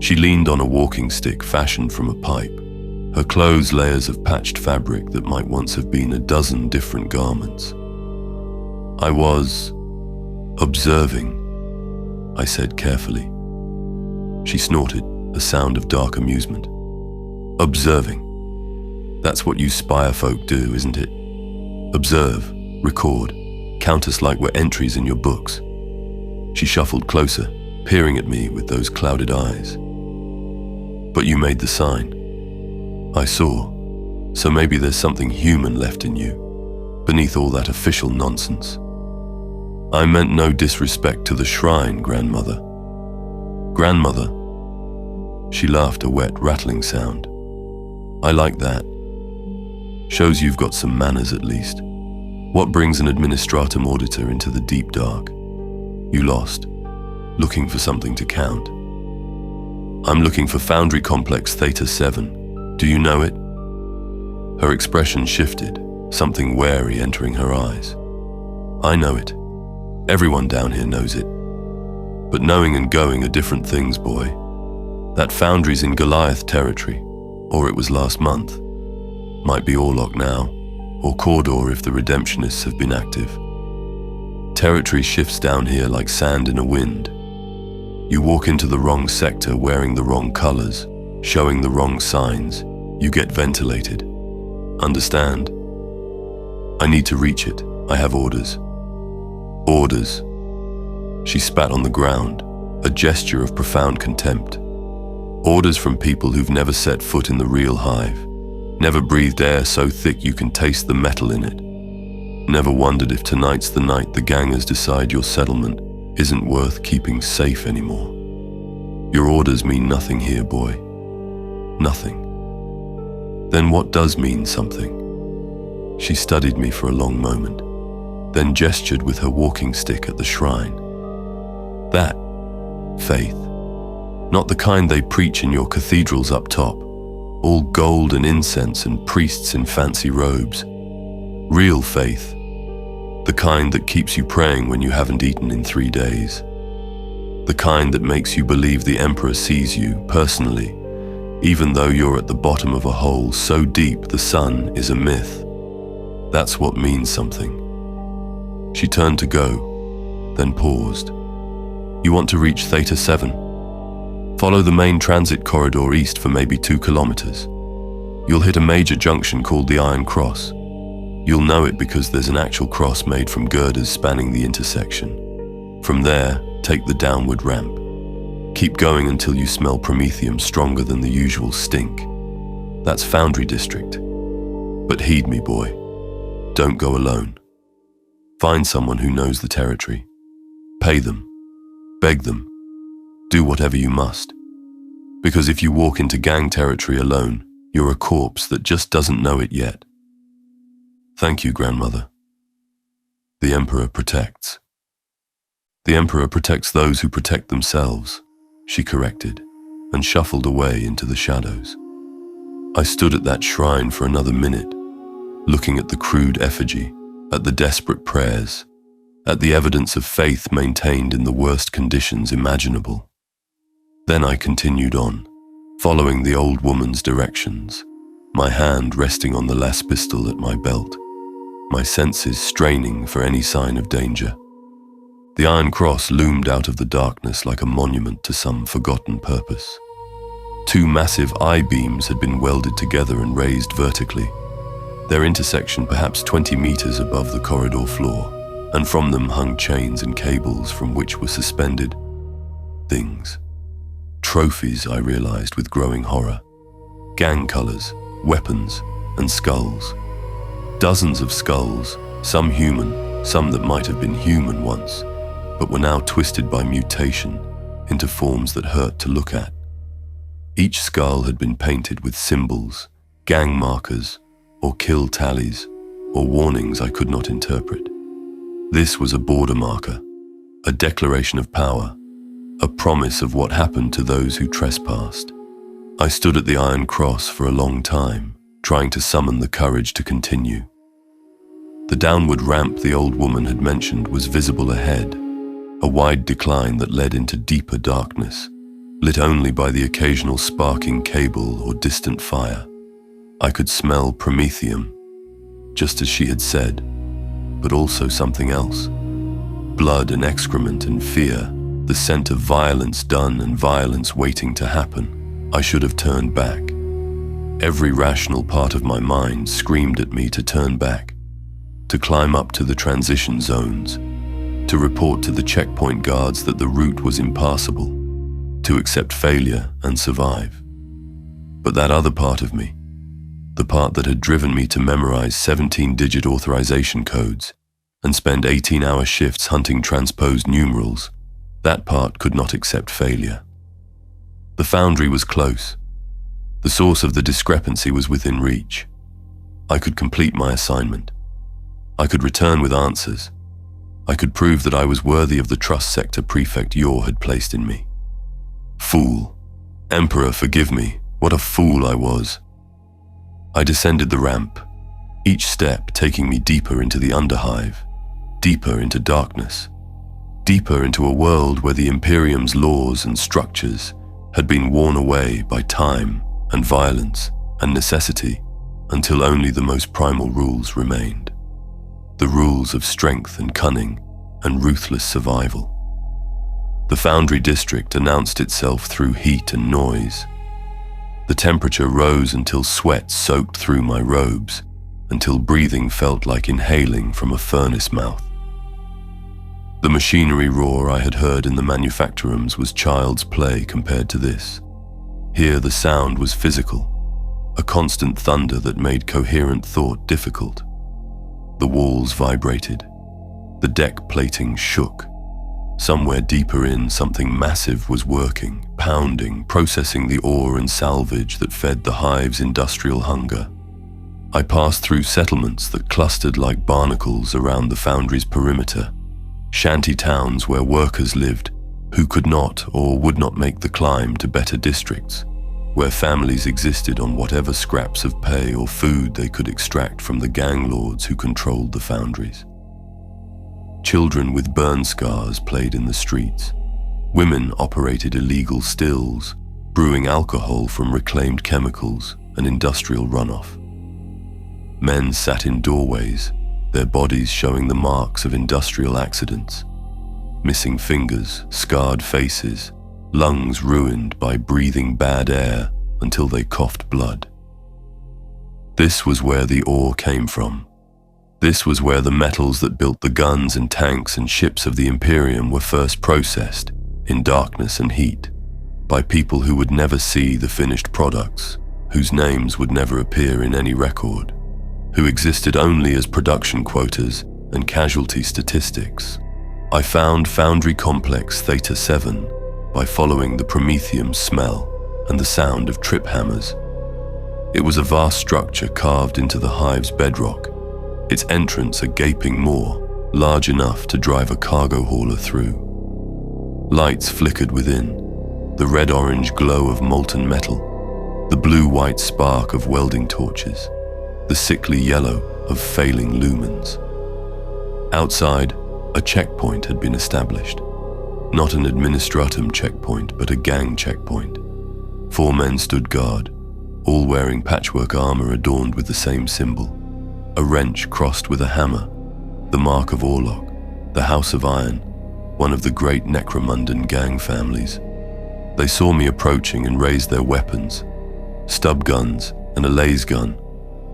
Speaker 1: She leaned on a walking stick fashioned from a pipe, her clothes layers of patched fabric that might once have been a dozen different garments. I was observing, I said carefully. She snorted, a sound of dark amusement. Observing. That's what you spire folk do, isn't it? Observe, record, count us like we're entries in your books. She shuffled closer, peering at me with those clouded eyes. But you made the sign. I saw, so maybe there's something human left in you, beneath all that official nonsense. I meant no disrespect to the shrine, grandmother. Grandmother? She laughed, a wet, rattling sound. I like that. Shows you've got some manners at least. What brings an administratum auditor into the deep dark? You lost, looking for something to count. I'm looking for Foundry Complex Theta 7. Do you know it? Her expression shifted, something wary entering her eyes. I know it. Everyone down here knows it. But knowing and going are different things, boy. That foundry's in Goliath territory, or it was last month. Might be Orlok now, or Cawdor if the Redemptionists have been active. Territory shifts down here like sand in a wind. You walk into the wrong sector wearing the wrong colors, showing the wrong signs, you get ventilated. Understand? I need to reach it. I have orders. Orders. She spat on the ground, a gesture of profound contempt. Orders from people who've never set foot in the real hive, never breathed air so thick you can taste the metal in it, never wondered if tonight's the night the gangers decide your settlement isn't worth keeping safe anymore. Your orders mean nothing here, boy. Nothing. Then what does mean something? She studied me for a long moment, then gestured with her walking stick at the shrine. That, faith. Not the kind they preach in your cathedrals up top, all gold and incense and priests in fancy robes. Real faith, the kind that keeps you praying when you haven't eaten in 3 days. The kind that makes you believe the Emperor sees you personally, even though you're at the bottom of a hole so deep the sun is a myth. That's what means something. She turned to go, then paused. You want to reach Theta 7? Follow the main transit corridor east for maybe 2 kilometers. You'll hit a major junction called the Iron Cross. You'll know it because there's an actual cross made from girders spanning the intersection. From there, take the downward ramp. Keep going until you smell promethium stronger than the usual stink. That's Foundry District. But heed me, boy. Don't go alone. Find someone who knows the territory. Pay them. Beg them. Do whatever you must. Because if you walk into gang territory alone, you're a corpse that just doesn't know it yet. Thank you, grandmother. The Emperor protects. The Emperor protects those who protect themselves, she corrected, and shuffled away into the shadows. I stood at that shrine for another minute, looking at the crude effigy, at the desperate prayers, at the evidence of faith maintained in the worst conditions imaginable. Then I continued on, following the old woman's directions, my hand resting on the las pistol at my belt, my senses straining for any sign of danger. The Iron Cross loomed out of the darkness like a monument to some forgotten purpose. 2 massive I-beams had been welded together and raised vertically, their intersection perhaps 20 meters above the corridor floor, and from them hung chains and cables from which were suspended things. Trophies, I realized with growing horror. Gang colors, weapons, and skulls. Dozens of skulls, some human, some that might have been human once, but were now twisted by mutation into forms that hurt to look at. Each skull had been painted with symbols, gang markers, or kill tallies, or warnings I could not interpret. This was a border marker, a declaration of power, a promise of what happened to those who trespassed. I stood at the Iron Cross for a long time, trying to summon the courage to continue. The downward ramp the old woman had mentioned was visible ahead, a wide decline that led into deeper darkness, lit only by the occasional sparking cable or distant fire. I could smell promethium, just as she had said, but also something else. Blood and excrement and fear, the scent of violence done and violence waiting to happen. I should have turned back. Every rational part of my mind screamed at me to turn back, to climb up to the transition zones, to report to the checkpoint guards that the route was impassable, to accept failure and survive. But that other part of me, the part that had driven me to memorize 17-digit authorization codes and spend 18-hour shifts hunting transposed numerals, that part could not accept failure. The Foundry was close. The source of the discrepancy was within reach. I could complete my assignment. I could return with answers. I could prove that I was worthy of the trust sector prefect Yor had placed in me. Fool. Emperor, forgive me. What a fool I was. I descended the ramp, each step taking me deeper into the Underhive, deeper into darkness, deeper into a world where the Imperium's laws and structures had been worn away by time and violence and necessity until only the most primal rules remained. The rules of strength and cunning and ruthless survival. The Foundry District announced itself through heat and noise. The temperature rose until sweat soaked through my robes, until breathing felt like inhaling from a furnace mouth. The machinery roar I had heard in the manufactorums was child's play compared to this. Here the sound was physical, a constant thunder that made coherent thought difficult. The walls vibrated. The deck plating shook. Somewhere deeper in, something massive was working, pounding, processing the ore and salvage that fed the Hive's industrial hunger. I passed through settlements that clustered like barnacles around the Foundry's perimeter, shanty towns where workers lived, who could not or would not make the climb to better districts, where families existed on whatever scraps of pay or food they could extract from the gang lords who controlled the foundries. Children with burn scars played in the streets. Women operated illegal stills, brewing alcohol from reclaimed chemicals and industrial runoff. Men sat in doorways, their bodies showing the marks of industrial accidents. Missing fingers, scarred faces, lungs ruined by breathing bad air until they coughed blood. This was where the ore came from. This was where the metals that built the guns and tanks and ships of the Imperium were first processed, in darkness and heat, by people who would never see the finished products, whose names would never appear in any record, who existed only as production quotas and casualty statistics. I found Foundry Complex Theta 7 by following the promethium smell and the sound of trip hammers. It was a vast structure carved into the Hive's bedrock, its entrance a gaping maw, large enough to drive a cargo hauler through. Lights flickered within, the red-orange glow of molten metal, the blue-white spark of welding torches, the sickly yellow of failing lumens. Outside, a checkpoint had been established. Not an administratum checkpoint, but a gang checkpoint. 4 men stood guard, all wearing patchwork armor adorned with the same symbol. A wrench crossed with a hammer, the mark of Orlok, the House of Iron, one of the great Necromundan gang families. They saw me approaching and raised their weapons, stub guns and a laser gun,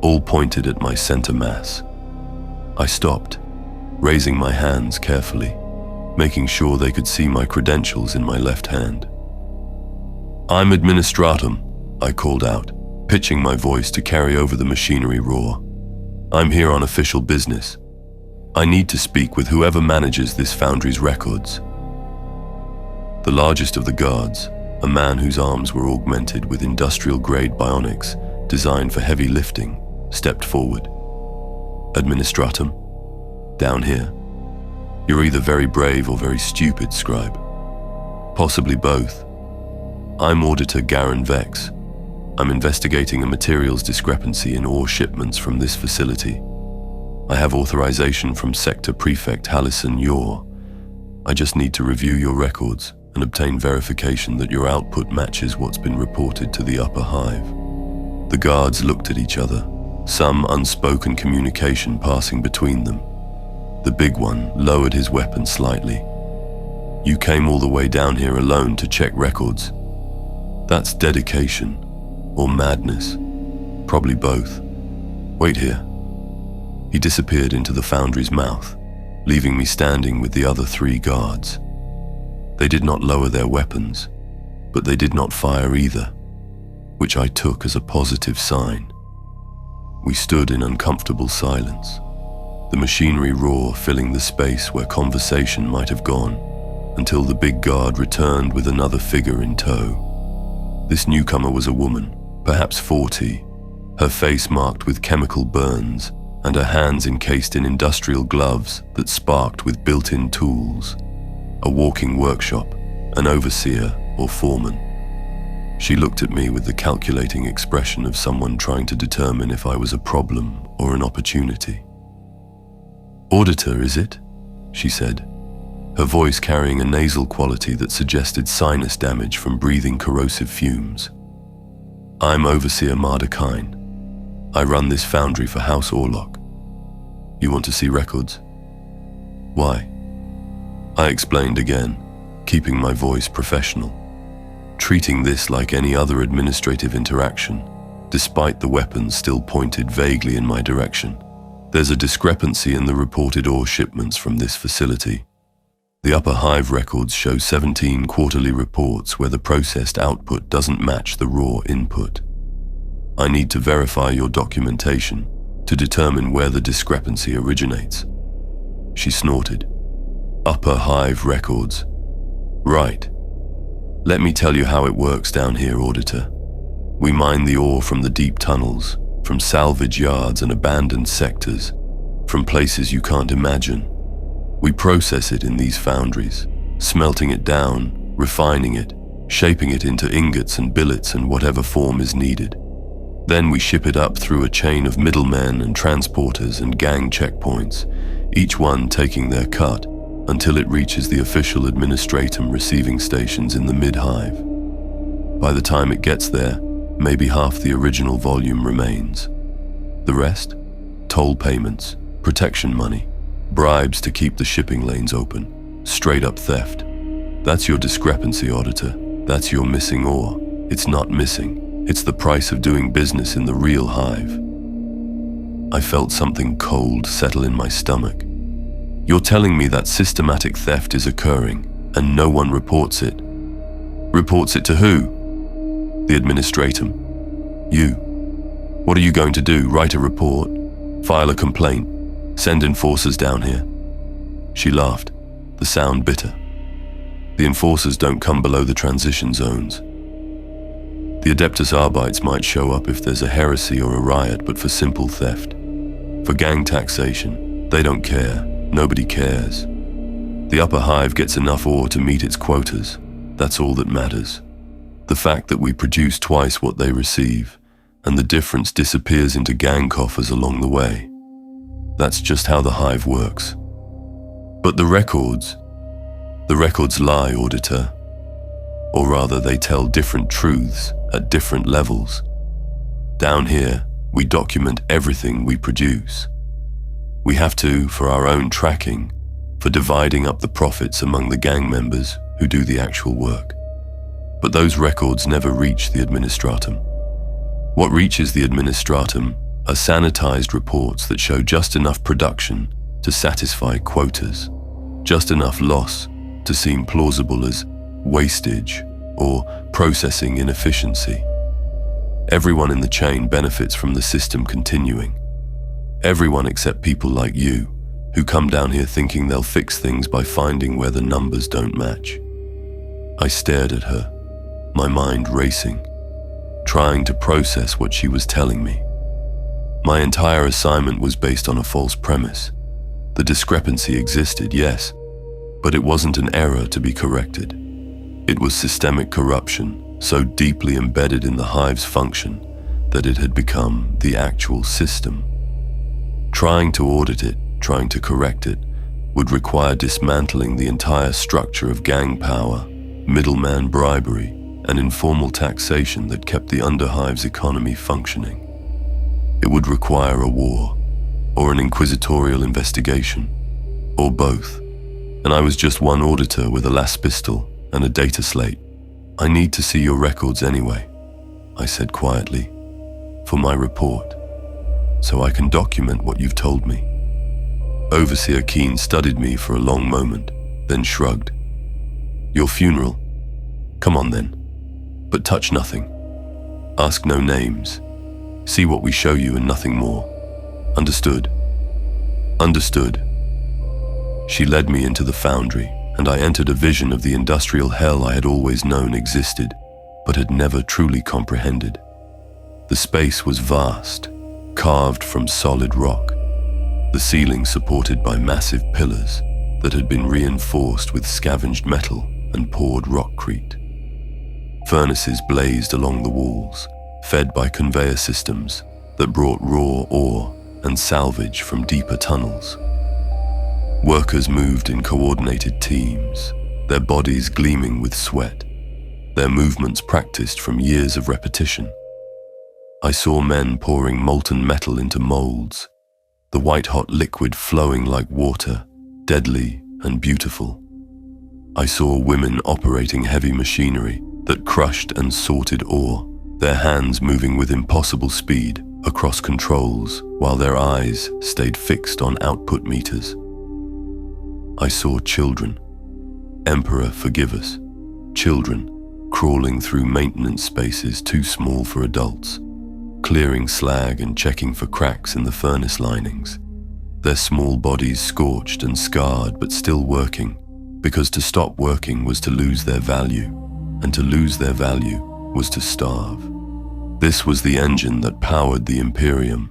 Speaker 1: all pointed at my center mass. I stopped, raising my hands carefully, making sure they could see my credentials in my left hand. "I'm Administratum," I called out, pitching my voice to carry over the machinery roar. "I'm here on official business. I need to speak with whoever manages this foundry's records." The largest of the guards, a man whose arms were augmented with industrial-grade bionics designed for heavy lifting, stepped forward. "Administratum? Down here? You're either very brave or very stupid, scribe. Possibly both. I'm Auditor Garen Vex. I'm investigating a materials discrepancy in ore shipments from this facility. I have authorization from Sector Prefect Hallison Yor. I just need to review your records and obtain verification that your output matches what's been reported to the upper hive." The guards looked at each other, some unspoken communication passing between them. The big one lowered his weapon slightly. "You came all the way down here alone to check records. That's dedication or madness. Probably both. Wait here." He disappeared into the foundry's mouth, leaving me standing with the other 3 guards. They did not lower their weapons, but they did not fire either, which I took as a positive sign. We stood in uncomfortable silence, the machinery roar filling the space where conversation might have gone, until the big guard returned with another figure in tow. This newcomer was a woman, perhaps 40, her face marked with chemical burns, and her hands encased in industrial gloves that sparked with built-in tools. A walking workshop, an overseer or foreman. She looked at me with the calculating expression of someone trying to determine if I was a problem or an opportunity. "Auditor, is it?" she said, her voice carrying a nasal quality that suggested sinus damage from breathing corrosive fumes. "I'm Overseer Mardakine. I run this foundry for House Orlok. You want to see records?" "Why?" I explained again, keeping my voice professional, treating this like any other administrative interaction, despite the weapons still pointed vaguely in my direction. "There's a discrepancy in the reported ore shipments from this facility. The upper hive records show 17 quarterly reports where the processed output doesn't match the raw input. I need to verify your documentation to determine where the discrepancy originates." She snorted. "Upper hive records. Right. Let me tell you how it works down here, Auditor. We mine the ore from the deep tunnels, from salvage yards and abandoned sectors, from places you can't imagine. We process it in these foundries, smelting it down, refining it, shaping it into ingots and billets and whatever form is needed. Then we ship it up through a chain of middlemen and transporters and gang checkpoints, each one taking their cut until it reaches the official administratum receiving stations in the mid-hive. By the time it gets there, maybe half the original volume remains. The rest? Toll payments, protection money, bribes to keep the shipping lanes open, straight-up theft. That's your discrepancy, auditor. That's your missing ore. It's not missing. It's the price of doing business in the real Hive. I felt something cold settle in my stomach. You're telling me that systematic theft is occurring and no one reports it? Reports it to who? The administratum. You. What are you going to do? Write a report? File a complaint? Send enforcers down here? She laughed, the sound bitter. The enforcers don't come below the transition zones. The Adeptus Arbites might show up if there's a heresy or a riot, but for simple theft. For gang taxation, they don't care. Nobody cares. The upper Hive gets enough ore to meet its quotas. That's all that matters. The fact that we produce twice what they receive, and the difference disappears into gang coffers along the way. That's just how the Hive works. But the records lie, auditor. Or rather, they tell different truths at different levels. Down here, we document everything we produce. We have to for our own tracking, for dividing up the profits among the gang members who do the actual work. But those records never reach the administratum. What reaches the administratum are sanitized reports that show just enough production to satisfy quotas, just enough loss to seem plausible as wastage or processing inefficiency. Everyone in the chain benefits from the system continuing. Everyone except people like you, who come down here thinking they'll fix things by finding where the numbers don't match. I stared at her, my mind racing, trying to process what she was telling me. My entire assignment was based on a false premise. The discrepancy existed, yes, but it wasn't an error to be corrected. It was systemic corruption, so deeply embedded in the Hive's function that it had become the actual system. Trying to audit it, trying to correct it, would require dismantling the entire structure of gang power, middleman bribery, and informal taxation that kept the Underhive's economy functioning. It would require a war, or an inquisitorial investigation, or both. And I was just one auditor with a las pistol and a data slate. I need to see your records anyway, I said quietly, for my report, so I can document what you've told me. Overseer Keen studied me for a long moment, then shrugged. Your funeral? Come on then, but touch nothing. Ask no names. See what we show you and nothing more. Understood? Understood. She led me into the foundry, and I entered a vision of the industrial hell I had always known existed, but had never truly comprehended. The space was vast, carved from solid rock, the ceiling supported by massive pillars that had been reinforced with scavenged metal and poured rockcrete. Furnaces blazed along the walls, fed by conveyor systems that brought raw ore and salvage from deeper tunnels. Workers moved in coordinated teams, their bodies gleaming with sweat, their movements practiced from years of repetition. I saw men pouring molten metal into molds, the white-hot liquid flowing like water, deadly and beautiful. I saw women operating heavy machinery that crushed and sorted ore, their hands moving with impossible speed across controls while their eyes stayed fixed on output meters. I saw children. Emperor, forgive us. Children crawling through maintenance spaces too small for adults, clearing slag and checking for cracks in the furnace linings. Their small bodies scorched and scarred but still working, because to stop working was to lose their value, and to lose their value was to starve. This was the engine that powered the Imperium.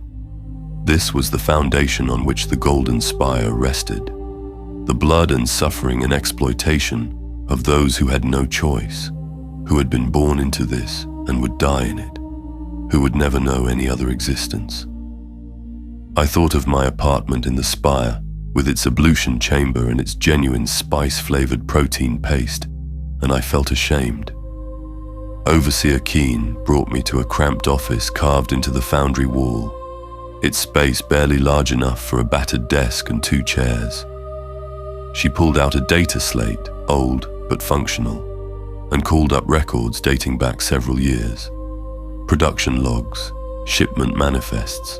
Speaker 1: This was the foundation on which the Golden Spire rested. The blood and suffering and exploitation of those who had no choice, who had been born into this and would die in it, who would never know any other existence. I thought of my apartment in the spire, with its ablution chamber and its genuine spice-flavored protein paste, and I felt ashamed. Overseer Keene brought me to a cramped office carved into the foundry wall, its space barely large enough for a battered desk and 2 chairs. She pulled out a data slate, old but functional, and called up records dating back several years. Production logs, shipment manifests,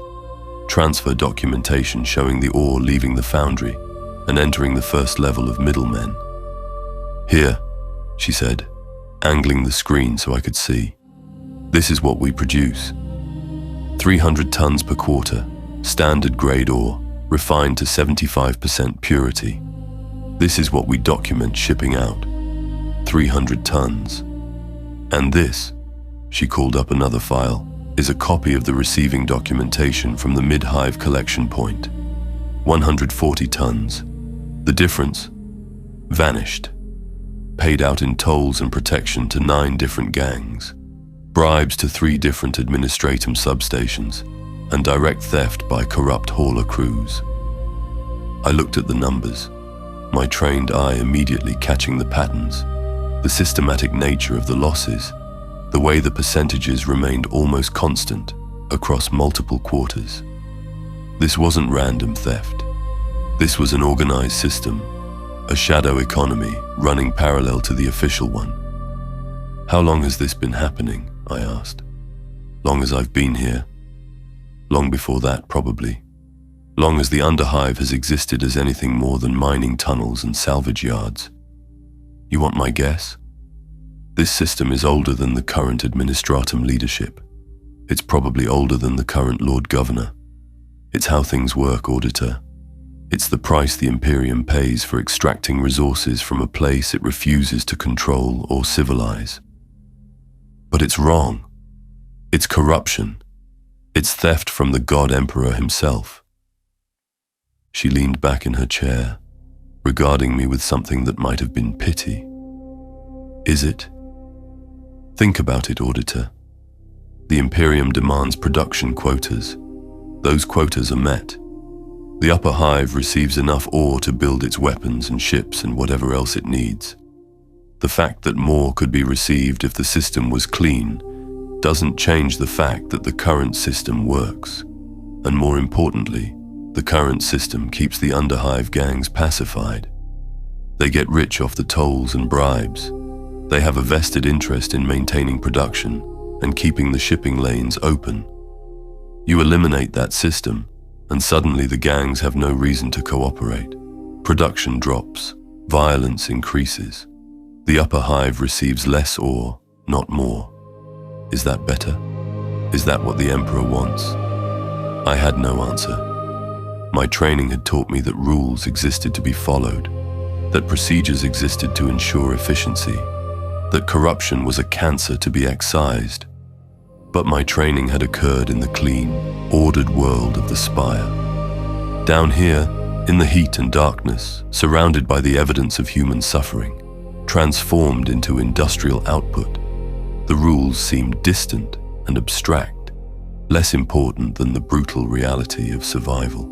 Speaker 1: transfer documentation showing the ore leaving the foundry and entering the first level of middlemen. "Here," she said, angling the screen so I could see. "This is what we produce. 300 tons per quarter, standard grade ore, refined to 75% purity. This is what we document shipping out. 300 tons. And this," she called up another file, "is a copy of the receiving documentation from the mid-Hive collection point. 140 tons. The difference? Vanished. Paid out in tolls and protection to 9 different gangs, bribes to 3 different administratum substations, and direct theft by corrupt hauler crews." I looked at the numbers, my trained eye immediately catching the patterns, the systematic nature of the losses, the way the percentages remained almost constant across multiple quarters. This wasn't random theft. This was an organized system, a shadow economy running parallel to the official one. "How long has this been happening?" I asked. "Long as I've been here. Long before that, probably. Long as the Underhive has existed as anything more than mining tunnels and salvage yards. You want my guess? This system is older than the current administratum leadership. It's probably older than the current Lord Governor. It's how things work, Auditor. It's the price the Imperium pays for extracting resources from a place it refuses to control or civilize. But it's wrong. It's corruption. It's theft from the God Emperor himself." She leaned back in her chair, regarding me with something that might have been pity. "Is it? Think about it, Auditor. The Imperium demands production quotas. Those quotas are met. The Upper Hive receives enough ore to build its weapons and ships and whatever else it needs. The fact that more could be received if the system was clean doesn't change the fact that the current system works. And more importantly, the current system keeps the Underhive gangs pacified. They get rich off the tolls and bribes. They have a vested interest in maintaining production and keeping the shipping lanes open. You eliminate that system, and suddenly the gangs have no reason to cooperate. Production drops, violence increases. The Upper Hive receives less ore, not more. Is that better? Is that what the Emperor wants?" I had no answer. My training had taught me that rules existed to be followed, that procedures existed to ensure efficiency, that corruption was a cancer to be excised. But my training had occurred in the clean, ordered world of the Spire. Down here, in the heat and darkness, surrounded by the evidence of human suffering, transformed into industrial output, the rules seemed distant and abstract, less important than the brutal reality of survival.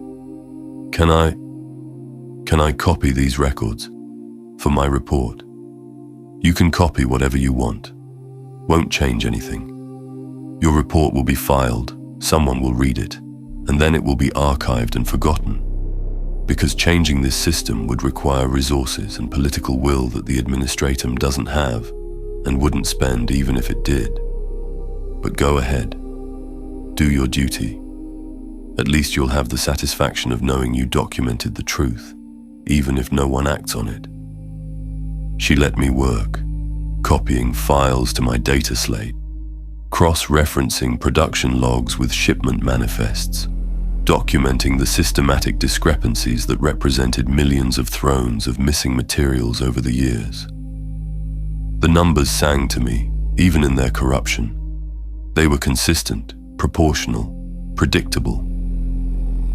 Speaker 1: Can I copy these records for my report?" "You can copy whatever you want. Won't change anything. Your report will be filed, someone will read it, and then it will be archived and forgotten. Because changing this system would require resources and political will that the administratum doesn't have, and wouldn't spend even if it did. But go ahead. Do your duty. At least you'll have the satisfaction of knowing you documented the truth, even if no one acts on it." She let me work, copying files to my data slate, cross-referencing production logs with shipment manifests, documenting the systematic discrepancies that represented millions of thrones of missing materials over the years. The numbers sang to me, even in their corruption. They were consistent, proportional, predictable.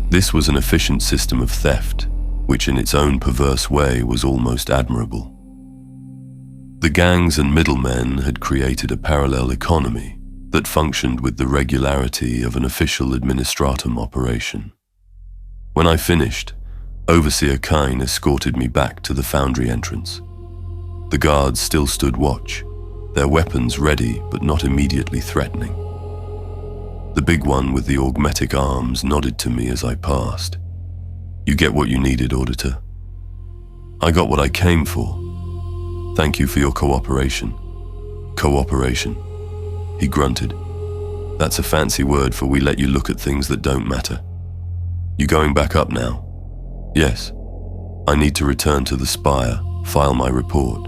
Speaker 1: This was an efficient system of theft, which in its own perverse way was almost admirable. The gangs and middlemen had created a parallel economy that functioned with the regularity of an official administratum operation. When I finished, Overseer Kine escorted me back to the foundry entrance. The guards still stood watch, their weapons ready but not immediately threatening. The big one with the augmetic arms nodded to me as I passed. "You get what you needed, Auditor." "I got what I came for. Thank you for your cooperation." "Cooperation?" He grunted. "That's a fancy word for we let you look at things that don't matter. You going back up now?" "Yes. I need to return to the spire, file my report."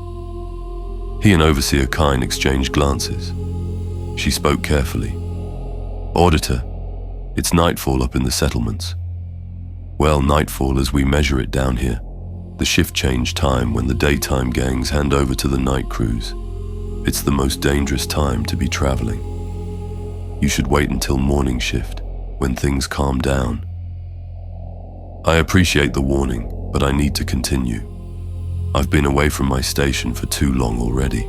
Speaker 1: He and Overseer Kine exchanged glances. She spoke carefully. "Auditor, it's nightfall up in the settlements." "Well, nightfall as we measure it down here. The shift change time when the daytime gangs hand over to the night crews. It's the most dangerous time to be traveling. You should wait until morning shift, when things calm down." "I appreciate the warning, but I need to continue. I've been away from my station for too long already."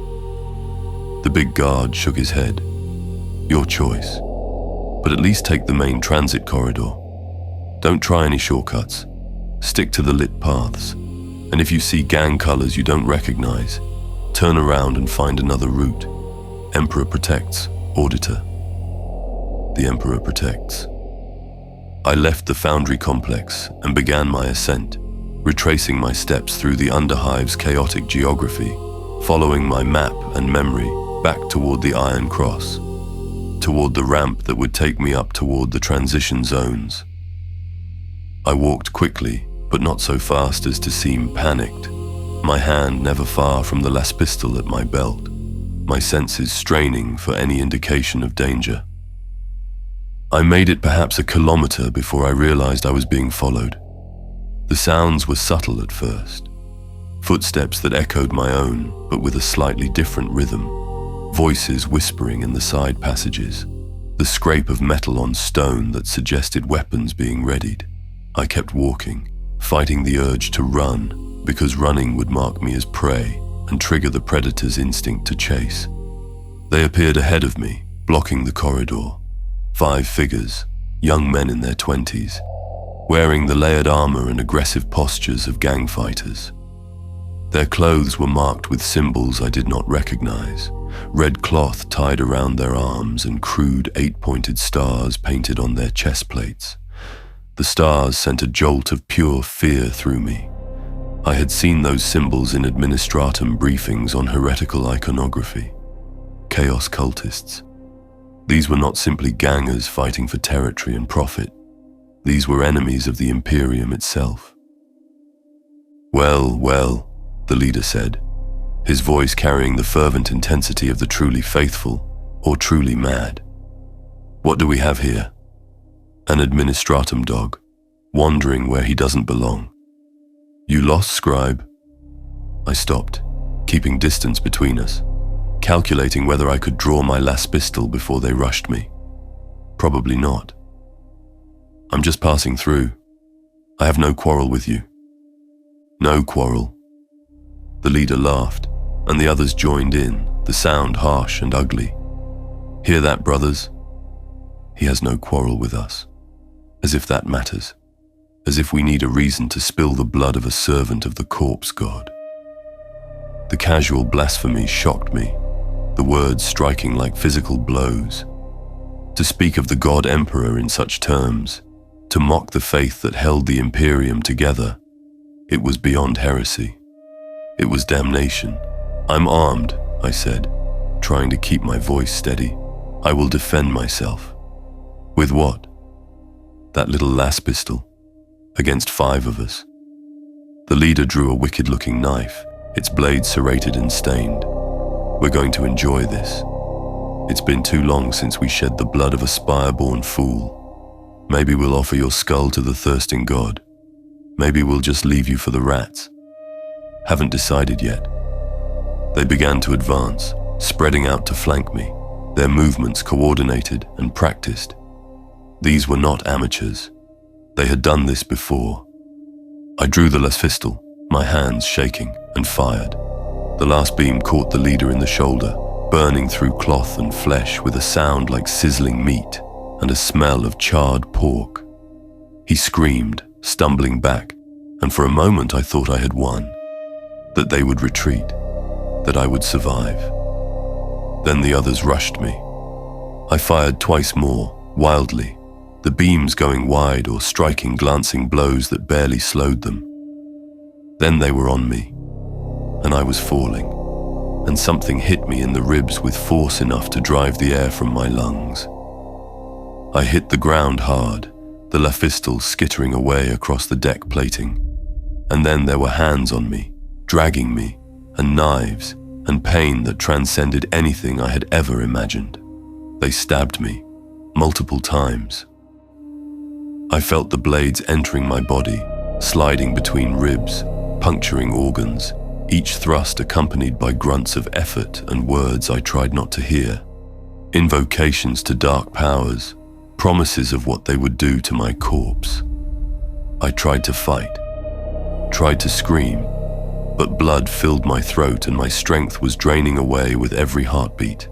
Speaker 1: The big guard shook his head. "Your choice. But at least take the main transit corridor. Don't try any shortcuts. Stick to the lit paths. And if you see gang colors you don't recognize, turn around and find another route. Emperor protects, Auditor." The Emperor protects. I left the foundry complex and began my ascent, retracing my steps through the Underhive's chaotic geography, following my map and memory back toward the Iron Cross, toward the ramp that would take me up toward the transition zones. I walked quickly, but not so fast as to seem panicked, my hand never far from the las pistol at my belt, my senses straining for any indication of danger. I made it perhaps a kilometer before I realized I was being followed. The sounds were subtle at first, footsteps that echoed my own, but with a slightly different rhythm, voices whispering in the side passages, the scrape of metal on stone that suggested weapons being readied. I kept walking, fighting the urge to run, because running would mark me as prey and trigger the predator's instinct to chase. They appeared ahead of me, blocking the corridor. 5 figures, young men in their 20s, wearing the layered armor and aggressive postures of gang fighters. Their clothes were marked with symbols I did not recognize, red cloth tied around their arms and crude 8-pointed stars painted on their chest plates. The stars sent a jolt of pure fear through me. I had seen those symbols in administratum briefings on heretical iconography. Chaos cultists. These were not simply gangers fighting for territory and profit. These were enemies of the Imperium itself. "Well, well," the leader said, his voice carrying the fervent intensity of the truly faithful or truly mad. "What do we have here? An administratum dog, wandering where he doesn't belong. You lost, scribe?" I stopped, keeping distance between us, calculating whether I could draw my las pistol before they rushed me. Probably not. "I'm just passing through. I have no quarrel with you." "No quarrel." The leader laughed, and the others joined in, the sound harsh and ugly. "Hear that, brothers? He has no quarrel with us. As if that matters. As if we need a reason to spill the blood of a servant of the corpse god." The casual blasphemy shocked me, the words striking like physical blows. To speak of the god emperor in such terms, to mock the faith that held the Imperium together, it was beyond heresy. It was damnation. "I'm armed," I said, trying to keep my voice steady. "I will defend myself." "With what?" "That little las pistol. Against 5 of us." The leader drew a wicked-looking knife, its blade serrated and stained. "We're going to enjoy this. It's been too long since we shed the blood of a spire-born fool. Maybe we'll offer your skull to the thirsting god. Maybe we'll just leave you for the rats. Haven't decided yet." They began to advance, spreading out to flank me, their movements coordinated and practiced. These were not amateurs. They had done this before. I drew the las pistol, my hands shaking, and fired. The last beam caught the leader in the shoulder, burning through cloth and flesh with a sound like sizzling meat and a smell of charred pork. He screamed, stumbling back, and for a moment I thought I had won, that they would retreat, that I would survive. Then the others rushed me. I fired twice more, wildly, the beams going wide or striking glancing blows that barely slowed them. Then they were on me, and I was falling, and something hit me in the ribs with force enough to drive the air from my lungs. I hit the ground hard, the lafistal skittering away across the deck plating, and then there were hands on me, dragging me, and knives, and pain that transcended anything I had ever imagined. They stabbed me, multiple times. I felt the blades entering my body, sliding between ribs, puncturing organs, each thrust accompanied by grunts of effort and words I tried not to hear, invocations to dark powers, promises of what they would do to my corpse. I tried to fight, tried to scream, but blood filled my throat and my strength was draining away with every heartbeat.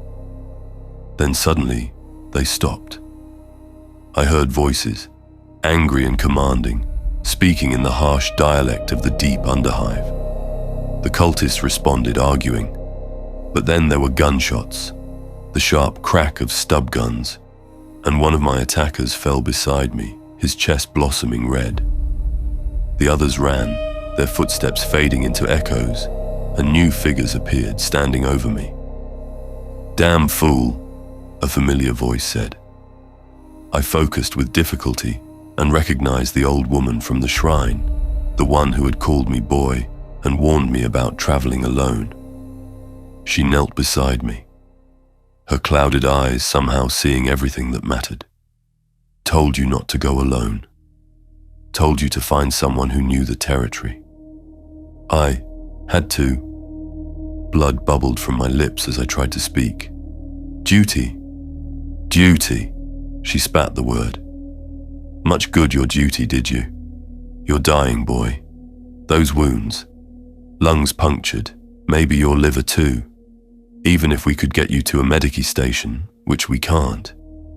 Speaker 1: Then suddenly, they stopped. I heard voices, angry and commanding, speaking in the harsh dialect of the deep underhive. The cultists responded, arguing, but then there were gunshots, the sharp crack of stub guns, and one of my attackers fell beside me, his chest blossoming red. The others ran, their footsteps fading into echoes, and new figures appeared, standing over me. "Damn fool," a familiar voice said. I focused with difficulty and recognized the old woman from the shrine, the one who had called me boy and warned me about traveling alone. She knelt beside me, her clouded eyes somehow seeing everything that mattered. "Told you not to go alone. Told you to find someone who knew the territory." I had to. Blood bubbled from my lips as I tried to speak. "Duty. Duty." She spat the word. "Much good your duty did you. You're dying, boy. Those wounds. Lungs punctured, maybe your liver too. Even if we could get you to a medici station, which we can't,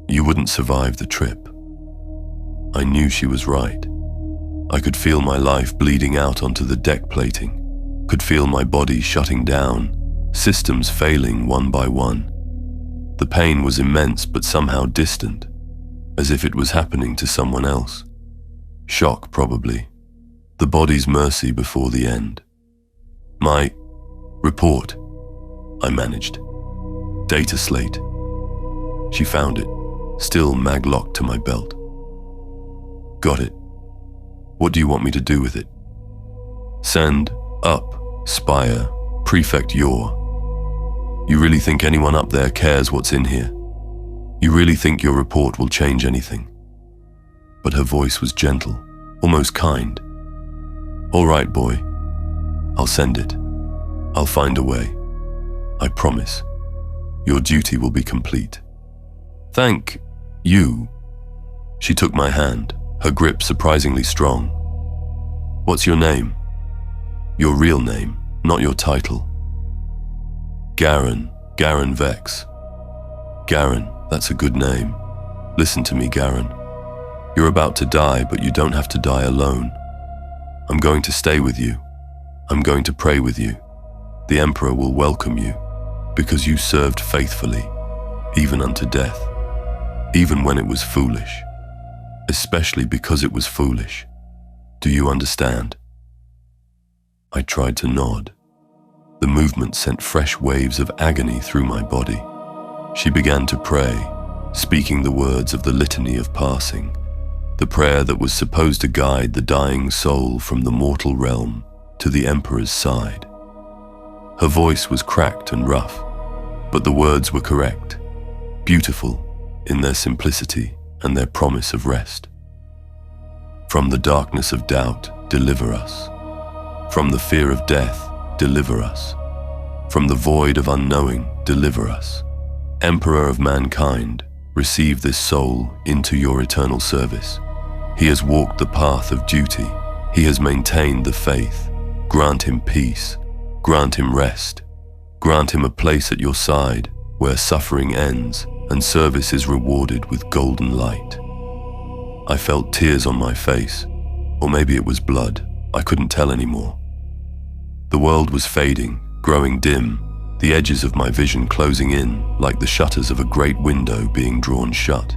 Speaker 1: you wouldn't survive the trip." I knew she was right. I could feel my life bleeding out onto the deck plating, could feel my body shutting down, systems failing one by one. The pain was immense but somehow distant, as if it was happening to someone else. Shock, probably. The body's mercy before the end. "My report," I managed. "Data slate." She found it, still mag-locked to my belt. "Got it. What do you want me to do with it?" "Send, up, Spire, Prefect Yor. You really think anyone up there cares what's in here? You really think your report will change anything?" But her voice was gentle, almost kind. "All right, boy. I'll send it. I'll find a way. I promise. Your duty will be complete." "Thank you." She took my hand, her grip surprisingly strong. "What's your name?" "Your real name, not your title." Garen Vex." "Garen, that's a good name. Listen to me, Garen. You're about to die, but you don't have to die alone. I'm going to stay with you. I'm going to pray with you. The Emperor will welcome you, because you served faithfully, even unto death, even when it was foolish, especially because it was foolish. Do you understand?" I tried to nod. The movement sent fresh waves of agony through my body. She began to pray, speaking the words of the litany of passing, the prayer that was supposed to guide the dying soul from the mortal realm to the Emperor's side. Her voice was cracked and rough, but the words were correct, beautiful in their simplicity and their promise of rest. "From the darkness of doubt, deliver us. From the fear of death, deliver us. From the void of unknowing, deliver us. Emperor of mankind, receive this soul into your eternal service. He has walked the path of duty. He has maintained the faith. Grant him peace. Grant him rest. Grant him a place at your side where suffering ends and service is rewarded with golden light. I felt tears on my face, or maybe it was blood. I couldn't tell anymore. The world was fading, growing dim, the edges of my vision closing in like the shutters of a great window being drawn shut.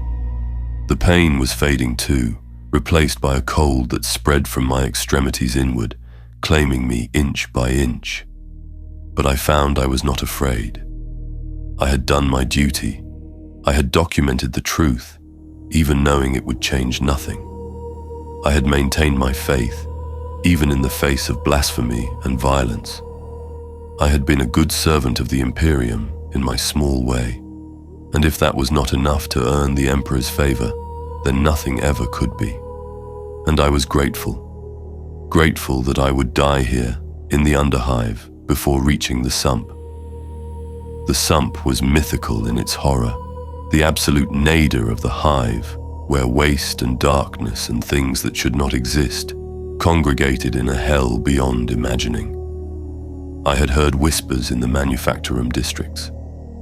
Speaker 1: The pain was fading too, replaced by a cold that spread from my extremities inward, claiming me inch by inch. But I found I was not afraid. I had done my duty. I had documented the truth, even knowing it would change nothing. I had maintained my faith, even in the face of blasphemy and violence. I had been a good servant of the Imperium in my small way, and if that was not enough to earn the Emperor's favor, then nothing ever could be. And I was grateful. Grateful that I would die here, in the Underhive, before reaching the Sump. The Sump was mythical in its horror, the absolute nadir of the Hive, where waste and darkness and things that should not exist congregated in a hell beyond imagining. I had heard whispers in the manufacturum districts,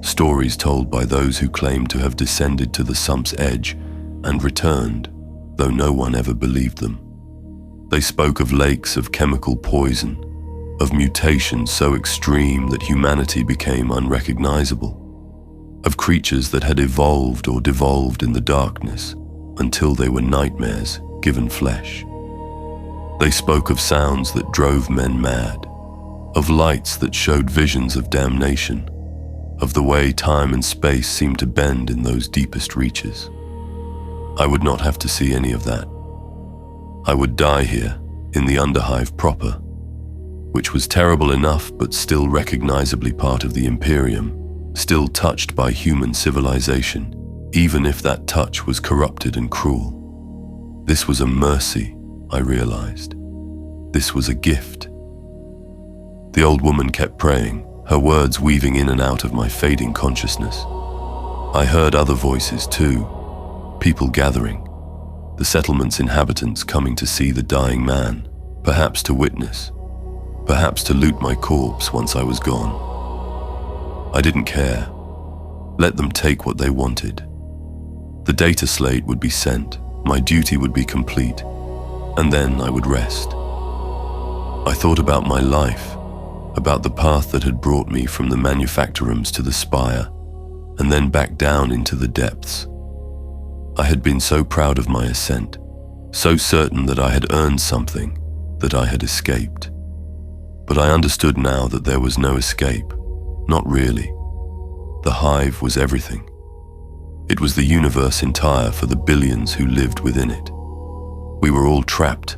Speaker 1: stories told by those who claimed to have descended to the Sump's edge and returned, though no one ever believed them. They spoke of lakes of chemical poison, of mutations so extreme that humanity became unrecognizable, of creatures that had evolved or devolved in the darkness until they were nightmares given flesh. They spoke of sounds that drove men mad, of lights that showed visions of damnation, of the way time and space seemed to bend in those deepest reaches. I would not have to see any of that. I would die here, in the Underhive proper, which was terrible enough but still recognizably part of the Imperium, still touched by human civilization, even if that touch was corrupted and cruel. This was a mercy, I realized. This was a gift. The old woman kept praying, her words weaving in and out of my fading consciousness. I heard other voices too, people gathering, the settlement's inhabitants coming to see the dying man, perhaps to witness, perhaps to loot my corpse once I was gone. I didn't care. Let them take what they wanted. The data slate would be sent, my duty would be complete, and then I would rest. I thought about my life, about the path that had brought me from the manufacturums to the spire, and then back down into the depths. I had been so proud of my ascent, so certain that I had earned something, that I had escaped. But I understood now that there was no escape, not really. The Hive was everything. It was the universe entire for the billions who lived within it. We were all trapped,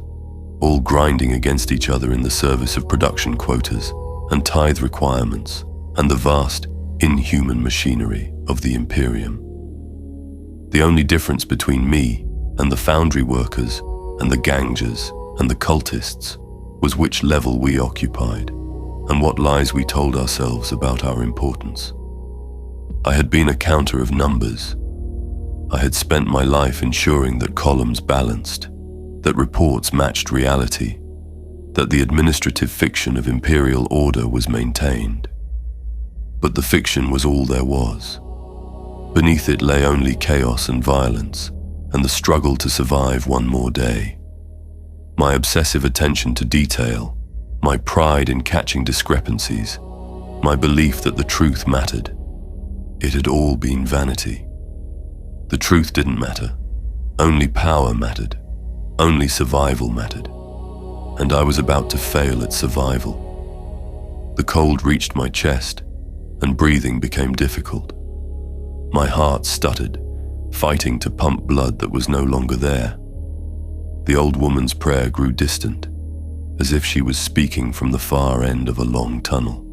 Speaker 1: all grinding against each other in the service of production quotas and tithe requirements and the vast, inhuman machinery of the Imperium. The only difference between me and the foundry workers and the gangers and the cultists was which level we occupied and what lies we told ourselves about our importance. I had been a counter of numbers. I had spent my life ensuring that columns balanced, that reports matched reality, that the administrative fiction of imperial order was maintained. But the fiction was all there was. Beneath it lay only chaos and violence, and the struggle to survive one more day. My obsessive attention to detail, my pride in catching discrepancies, my belief that the truth mattered. It had all been vanity. The truth didn't matter. Only power mattered. Only survival mattered. And I was about to fail at survival. The cold reached my chest, and breathing became difficult. My heart stuttered, fighting to pump blood that was no longer there. The old woman's prayer grew distant, as if she was speaking from the far end of a long tunnel.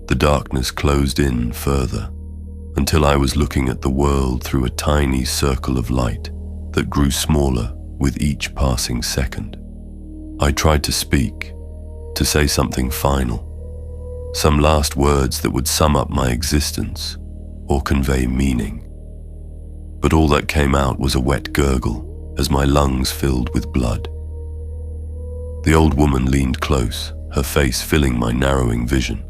Speaker 1: The darkness closed in further, until I was looking at the world through a tiny circle of light that grew smaller with each passing second. I tried to speak, to say something final, some last words that would sum up my existence or convey meaning. But all that came out was a wet gurgle as my lungs filled with blood. The old woman leaned close, her face filling my narrowing vision.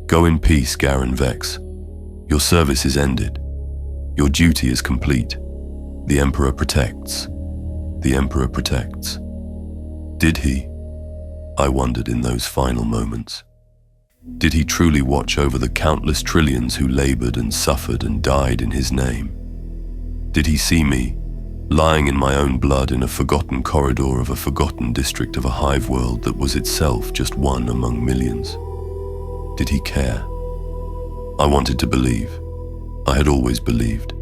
Speaker 1: "Go in peace, Garen Vex. Your service is ended. Your duty is complete. The Emperor protects. The Emperor protects." Did he? I wondered in those final moments. Did he truly watch over the countless trillions who labored and suffered and died in his name? Did he see me, lying in my own blood in a forgotten corridor of a forgotten district of a hive world that was itself just one among millions? Did he care? I wanted to believe. I had always believed.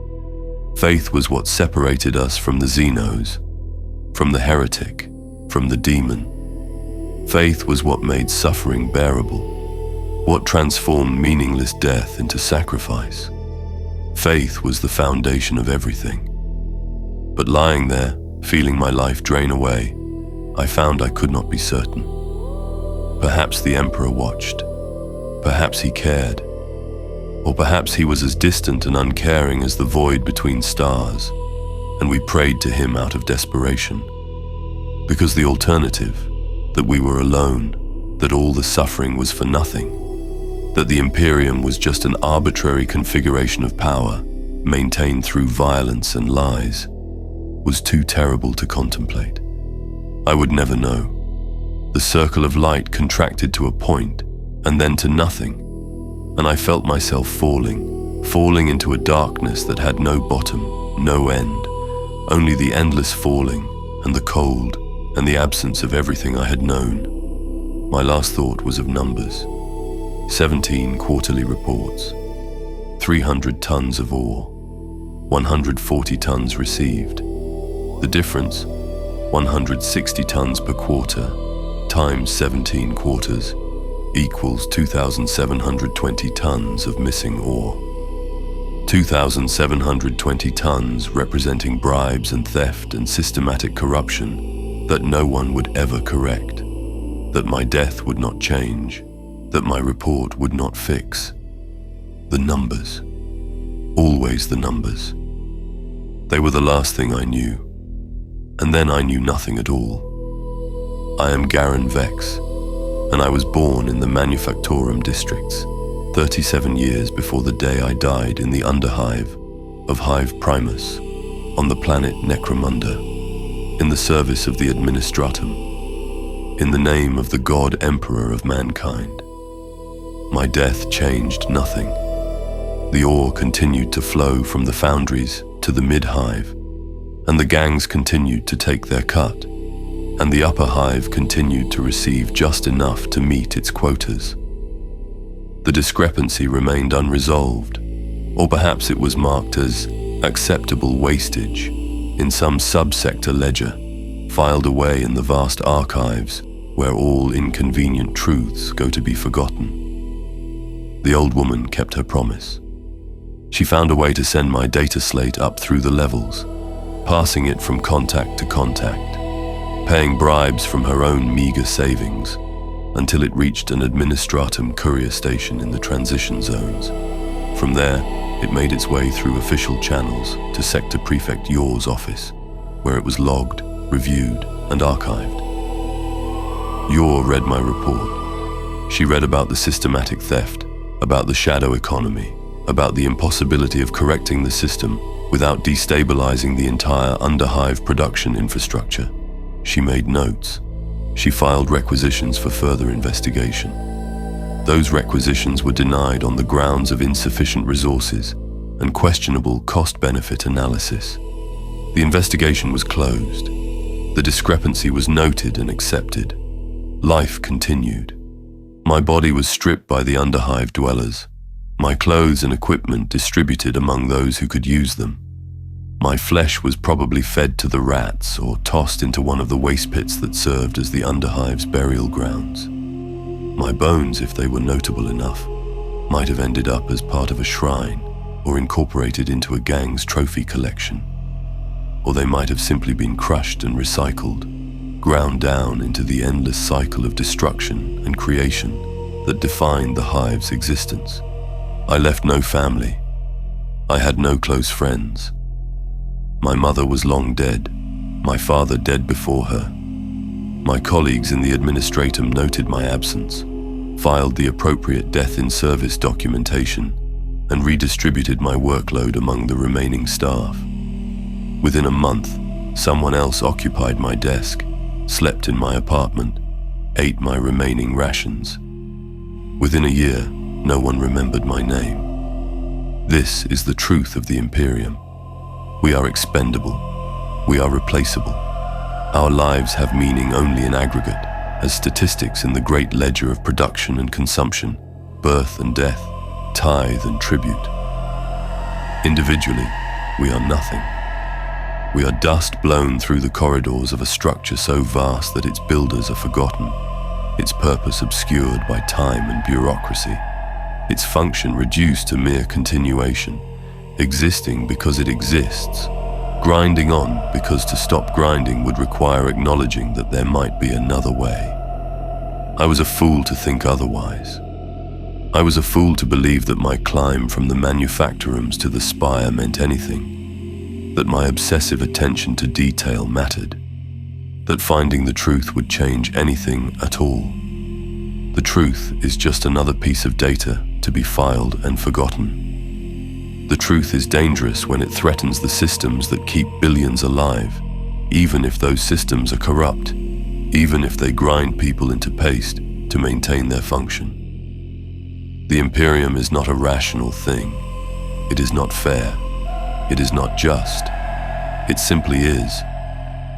Speaker 1: Faith was what separated us from the Xenos, from the heretic, from the demon. Faith was what made suffering bearable, what transformed meaningless death into sacrifice. Faith was the foundation of everything. But lying there, feeling my life drain away, I found I could not be certain. Perhaps the Emperor watched. Perhaps he cared. Or perhaps he was as distant and uncaring as the void between stars, and we prayed to him out of desperation. Because the alternative, that we were alone, that all the suffering was for nothing, that the Imperium was just an arbitrary configuration of power, maintained through violence and lies, was too terrible to contemplate. I would never know. The circle of light contracted to a point, and then to nothing, and I felt myself falling into a darkness that had no bottom, no end, only the endless falling, and the cold, and the absence of everything I had known. My last thought was of numbers. 17 quarterly reports, 300 tons of ore, 140 tons received. The difference, 160 tons per quarter, times 17 quarters, equals 2,720 tons of missing ore. 2,720 tons representing bribes and theft and systematic corruption that no one would ever correct, that my death would not change, that my report would not fix. The numbers. Always the numbers. They were the last thing I knew. And then I knew nothing at all. I am Garen Vex, and I was born in the Manufactorum districts, 37 years before the day I died in the underhive of Hive Primus, on the planet Necromunda, in the service of the Administratum, in the name of the God Emperor of mankind. My death changed nothing. The ore continued to flow from the foundries to the mid-hive, and the gangs continued to take their cut, and the upper hive continued to receive just enough to meet its quotas. The discrepancy remained unresolved, or perhaps it was marked as acceptable wastage in some subsector ledger, filed away in the vast archives where all inconvenient truths go to be forgotten. The old woman kept her promise. She found a way to send my data slate up through the levels, passing it from contact to contact, paying bribes from her own meager savings, until it reached an Administratum courier station in the transition zones. From there, it made its way through official channels to Sector Prefect Yor's office, where it was logged, reviewed, and archived. Yor read my report. She read about the systematic theft, about the shadow economy, about the impossibility of correcting the system without destabilizing the entire underhive production infrastructure. She made notes. She filed requisitions for further investigation. Those requisitions were denied on the grounds of insufficient resources and questionable cost-benefit analysis. The investigation was closed. The discrepancy was noted and accepted. Life continued. My body was stripped by the underhive dwellers, my clothes and equipment distributed among those who could use them. My flesh was probably fed to the rats or tossed into one of the waste pits that served as the underhive's burial grounds. My bones, if they were notable enough, might have ended up as part of a shrine or incorporated into a gang's trophy collection. Or they might have simply been crushed and recycled, ground down into the endless cycle of destruction and creation that defined the hive's existence. I left no family. I had no close friends. My mother was long dead, my father dead before her. My colleagues in the administratum noted my absence, filed the appropriate death-in-service documentation, and redistributed my workload among the remaining staff. Within a month, someone else occupied my desk, slept in my apartment, ate my remaining rations. Within a year, no one remembered my name. This is the truth of the Imperium. We are expendable. We are replaceable. Our lives have meaning only in aggregate, as statistics in the great ledger of production and consumption, birth and death, tithe and tribute. Individually, we are nothing. We are dust blown through the corridors of a structure so vast that its builders are forgotten, its purpose obscured by time and bureaucracy, its function reduced to mere continuation, existing because it exists, grinding on because to stop grinding would require acknowledging that there might be another way. I was a fool to think otherwise. I was a fool to believe that my climb from the manufactorums to the spire meant anything, that my obsessive attention to detail mattered, that finding the truth would change anything at all. The truth is just another piece of data to be filed and forgotten. The truth is dangerous when it threatens the systems that keep billions alive, even if those systems are corrupt, even if they grind people into paste to maintain their function. The Imperium is not a rational thing. It is not fair. It is not just. It simply is.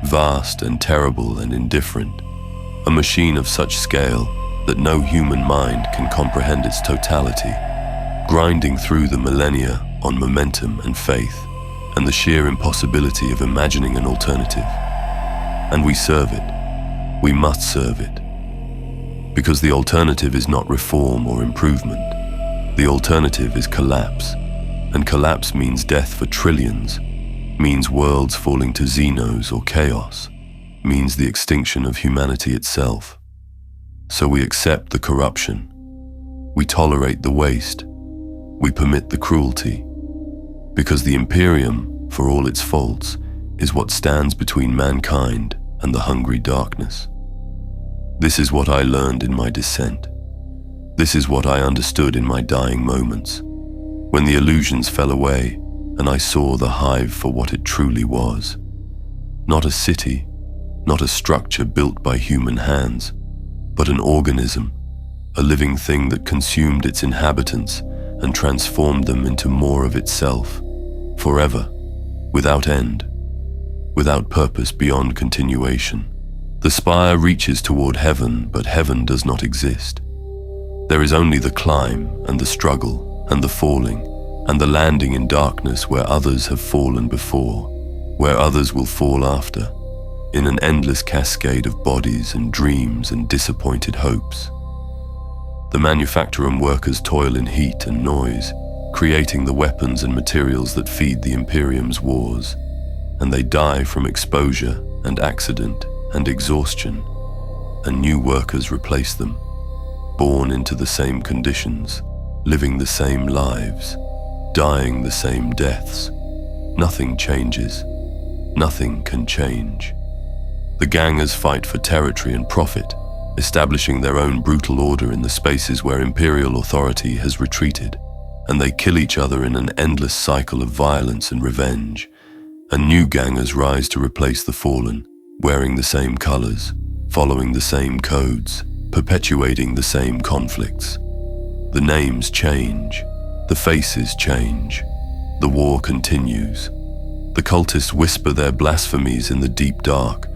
Speaker 1: Vast and terrible and indifferent. A machine of such scale that no human mind can comprehend its totality, grinding through the millennia on momentum and faith, and the sheer impossibility of imagining an alternative. And we serve it. We must serve it. Because the alternative is not reform or improvement. The alternative is collapse. And collapse means death for trillions, means worlds falling to xenos or chaos, means the extinction of humanity itself. So we accept the corruption. We tolerate the waste. We permit the cruelty. Because the Imperium, for all its faults, is what stands between mankind and the hungry darkness. This is what I learned in my descent. This is what I understood in my dying moments, when the illusions fell away and I saw the Hive for what it truly was. Not a city, not a structure built by human hands, but an organism, a living thing that consumed its inhabitants and transformed them into more of itself, forever, without end, without purpose beyond continuation. The spire reaches toward heaven, but heaven does not exist. There is only the climb and the struggle and the falling and the landing in darkness where others have fallen before, where others will fall after, in an endless cascade of bodies and dreams and disappointed hopes. The manufacturum workers toil in heat and noise, creating the weapons and materials that feed the Imperium's wars, and they die from exposure and accident and exhaustion, and new workers replace them, born into the same conditions, living the same lives, dying the same deaths. Nothing changes. Nothing can change. The gangers fight for territory and profit, establishing their own brutal order in the spaces where imperial authority has retreated, and they kill each other in an endless cycle of violence and revenge, and new gangers rise to replace the fallen, wearing the same colors, following the same codes, perpetuating the same conflicts. The names change, the faces change, the war continues. The cultists whisper their blasphemies in the deep dark,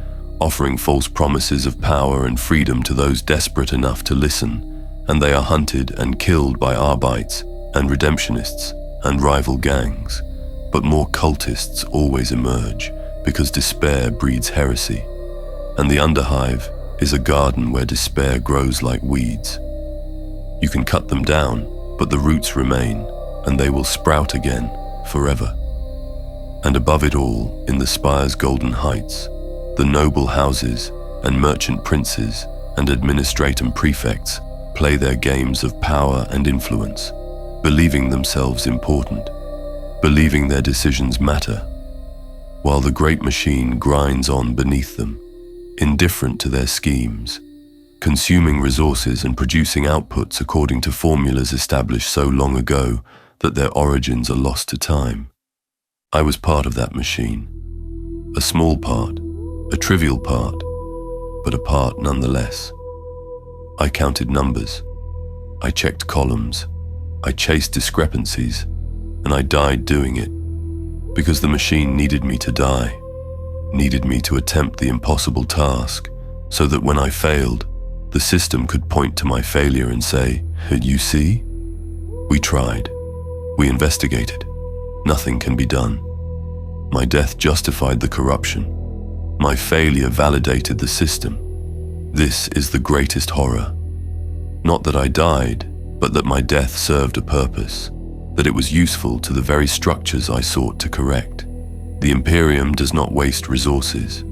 Speaker 1: offering false promises of power and freedom to those desperate enough to listen, and they are hunted and killed by Arbites and redemptionists and rival gangs. But more cultists always emerge, because despair breeds heresy, and the Underhive is a garden where despair grows like weeds. You can cut them down, but the roots remain, and they will sprout again, forever. And above it all, in the spire's golden heights, the noble houses and merchant princes and administratum prefects play their games of power and influence, believing themselves important, believing their decisions matter, while the great machine grinds on beneath them, indifferent to their schemes, consuming resources and producing outputs according to formulas established so long ago that their origins are lost to time. I was part of that machine. A small part, a trivial part, but a part nonetheless. I counted numbers. I checked columns. I chased discrepancies, and I died doing it, because the machine needed me to die, needed me to attempt the impossible task, so that when I failed, the system could point to my failure and say, "You see? We tried. We investigated. Nothing can be done." My death justified the corruption. My failure validated the system. This is the greatest horror. Not that I died, but that my death served a purpose, that it was useful to the very structures I sought to correct. The Imperium does not waste resources.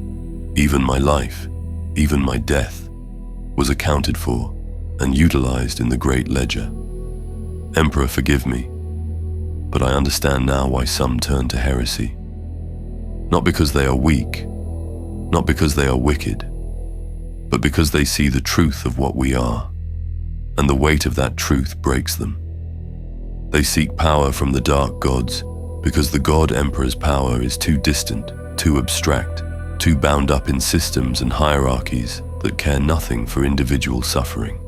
Speaker 1: Even my life, even my death, was accounted for and utilized in the great ledger. Emperor, forgive me, but I understand now why some turn to heresy. Not because they are weak, not because they are wicked, but because they see the truth of what we are, and the weight of that truth breaks them. They seek power from the dark gods because the God Emperor's power is too distant, too abstract, too bound up in systems and hierarchies that care nothing for individual suffering.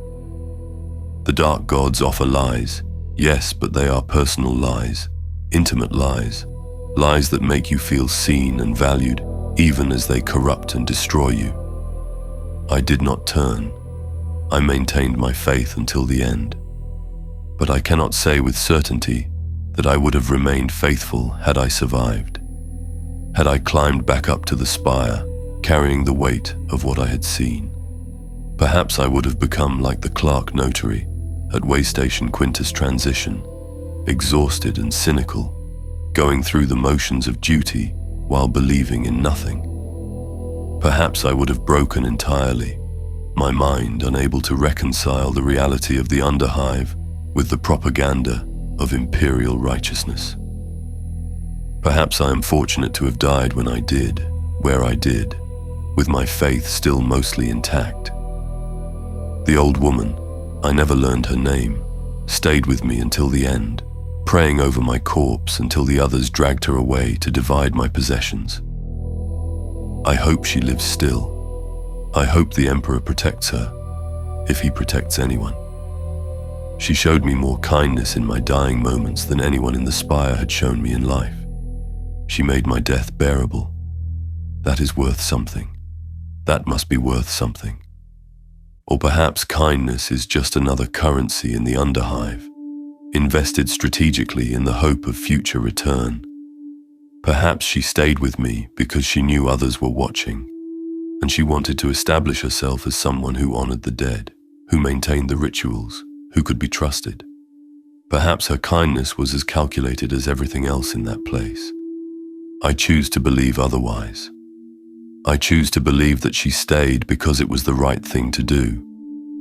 Speaker 1: The dark gods offer lies, yes, but they are personal lies, intimate lies, lies that make you feel seen and valued even as they corrupt and destroy you. I did not turn. I maintained my faith until the end. But I cannot say with certainty that I would have remained faithful had I survived. Had I climbed back up to the spire, carrying the weight of what I had seen. Perhaps I would have become like the clerk notary at Waystation Quintus Transition, exhausted and cynical, going through the motions of duty while believing in nothing. Perhaps I would have broken entirely, my mind unable to reconcile the reality of the Underhive with the propaganda of imperial righteousness. Perhaps I am fortunate to have died when I did, where I did, with my faith still mostly intact. The old woman, I never learned her name, stayed with me until the end, praying over my corpse until the others dragged her away to divide my possessions. I hope she lives still. I hope the Emperor protects her, if he protects anyone. She showed me more kindness in my dying moments than anyone in the spire had shown me in life. She made my death bearable. That is worth something. That must be worth something. Or perhaps kindness is just another currency in the Underhive, invested strategically in the hope of future return. Perhaps she stayed with me because she knew others were watching, and she wanted to establish herself as someone who honored the dead, who maintained the rituals, who could be trusted. Perhaps her kindness was as calculated as everything else in that place. I choose to believe otherwise. I choose to believe that she stayed because it was the right thing to do,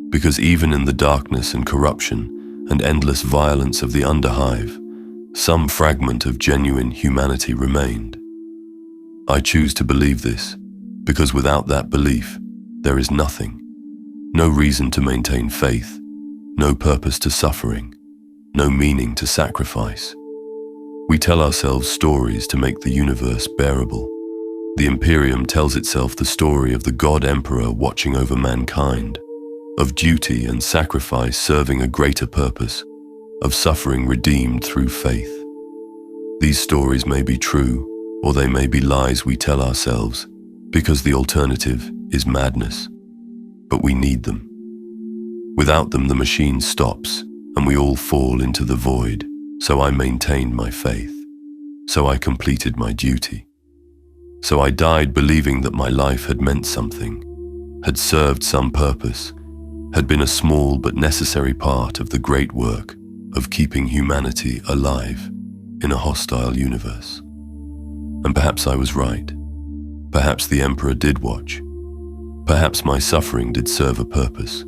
Speaker 1: because even in the darkness and corruption and endless violence of the Underhive, some fragment of genuine humanity remained. I choose to believe this, because without that belief, there is nothing. No reason to maintain faith, no purpose to suffering, no meaning to sacrifice. We tell ourselves stories to make the universe bearable. The Imperium tells itself the story of the God Emperor watching over mankind, of duty and sacrifice serving a greater purpose, of suffering redeemed through faith. These stories may be true, or they may be lies we tell ourselves, because the alternative is madness. But we need them. Without them, the machine stops, and we all fall into the void. So I maintained my faith. So I completed my duty. So I died believing that my life had meant something, had served some purpose, had been a small but necessary part of the great work of keeping humanity alive in a hostile universe. And perhaps I was right. Perhaps the Emperor did watch. Perhaps my suffering did serve a purpose.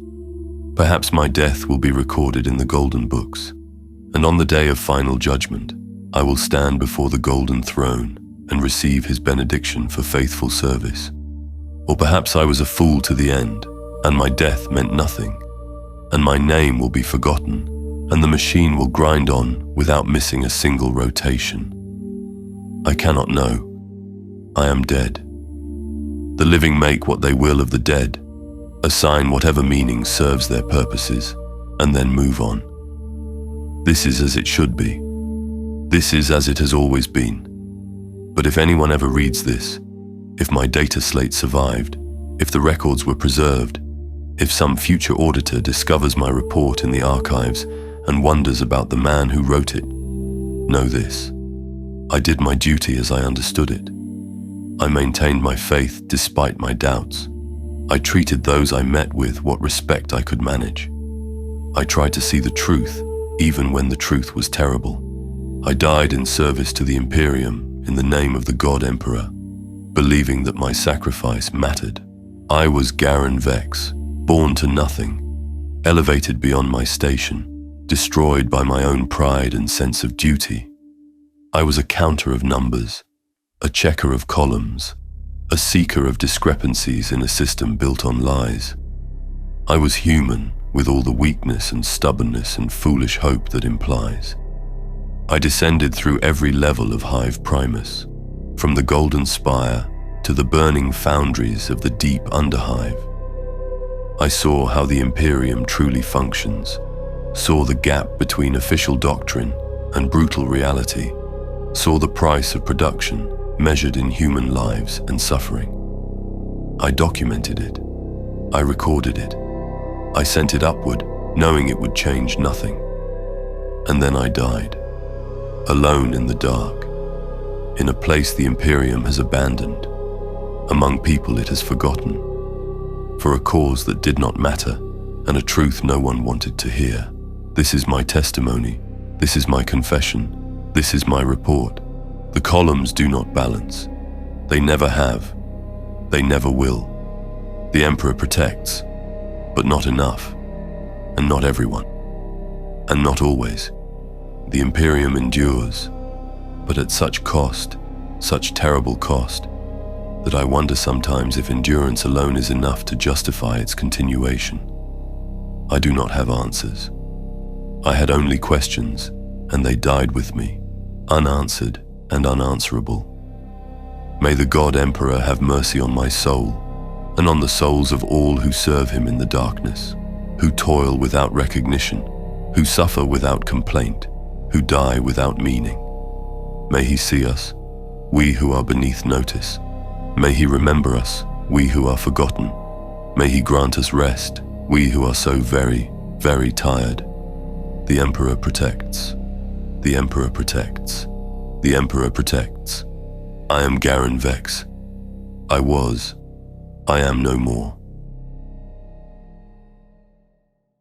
Speaker 1: Perhaps my death will be recorded in the golden books, and on the day of final judgment, I will stand before the golden throne and receive his benediction for faithful service. Or perhaps I was a fool to the end, and my death meant nothing, and my name will be forgotten, and the machine will grind on without missing a single rotation. I cannot know. I am dead. The living make what they will of the dead, assign whatever meaning serves their purposes, and then move on. This is as it should be. This is as it has always been. But if anyone ever reads this, if my data slate survived, if the records were preserved, if some future auditor discovers my report in the archives and wonders about the man who wrote it, know this: I did my duty as I understood it. I maintained my faith despite my doubts. I treated those I met with what respect I could manage. I tried to see the truth, even when the truth was terrible. I died in service to the Imperium in the name of the God Emperor, believing that my sacrifice mattered. I was Garen Vex, born to nothing, elevated beyond my station, destroyed by my own pride and sense of duty. I was a counter of numbers, a checker of columns, a seeker of discrepancies in a system built on lies. I was human, with all the weakness and stubbornness and foolish hope that implies. I descended through every level of Hive Primus, from the golden spire to the burning foundries of the deep underhive. I saw how the Imperium truly functions, saw the gap between official doctrine and brutal reality, saw the price of production measured in human lives and suffering. I documented it. I recorded it. I sent it upward, knowing it would change nothing. And then I died, alone in the dark, in a place the Imperium has abandoned, among people it has forgotten, for a cause that did not matter and a truth no one wanted to hear. This is my testimony. This is my confession. This is my report. The columns do not balance. They never have. They never will. The Emperor protects, but not enough, and not everyone, and not always. The Imperium endures, but at such cost, such terrible cost, that I wonder sometimes if endurance alone is enough to justify its continuation. I do not have answers. I had only questions, and they died with me, unanswered and unanswerable. May the God Emperor have mercy on my soul, and on the souls of all who serve him in the darkness, who toil without recognition, who suffer without complaint, who die without meaning. May he see us, we who are beneath notice. May he remember us, we who are forgotten. May he grant us rest, we who are so very, very tired. The Emperor protects. The Emperor protects. The Emperor protects. I am Garen Vex. I was. I am no more.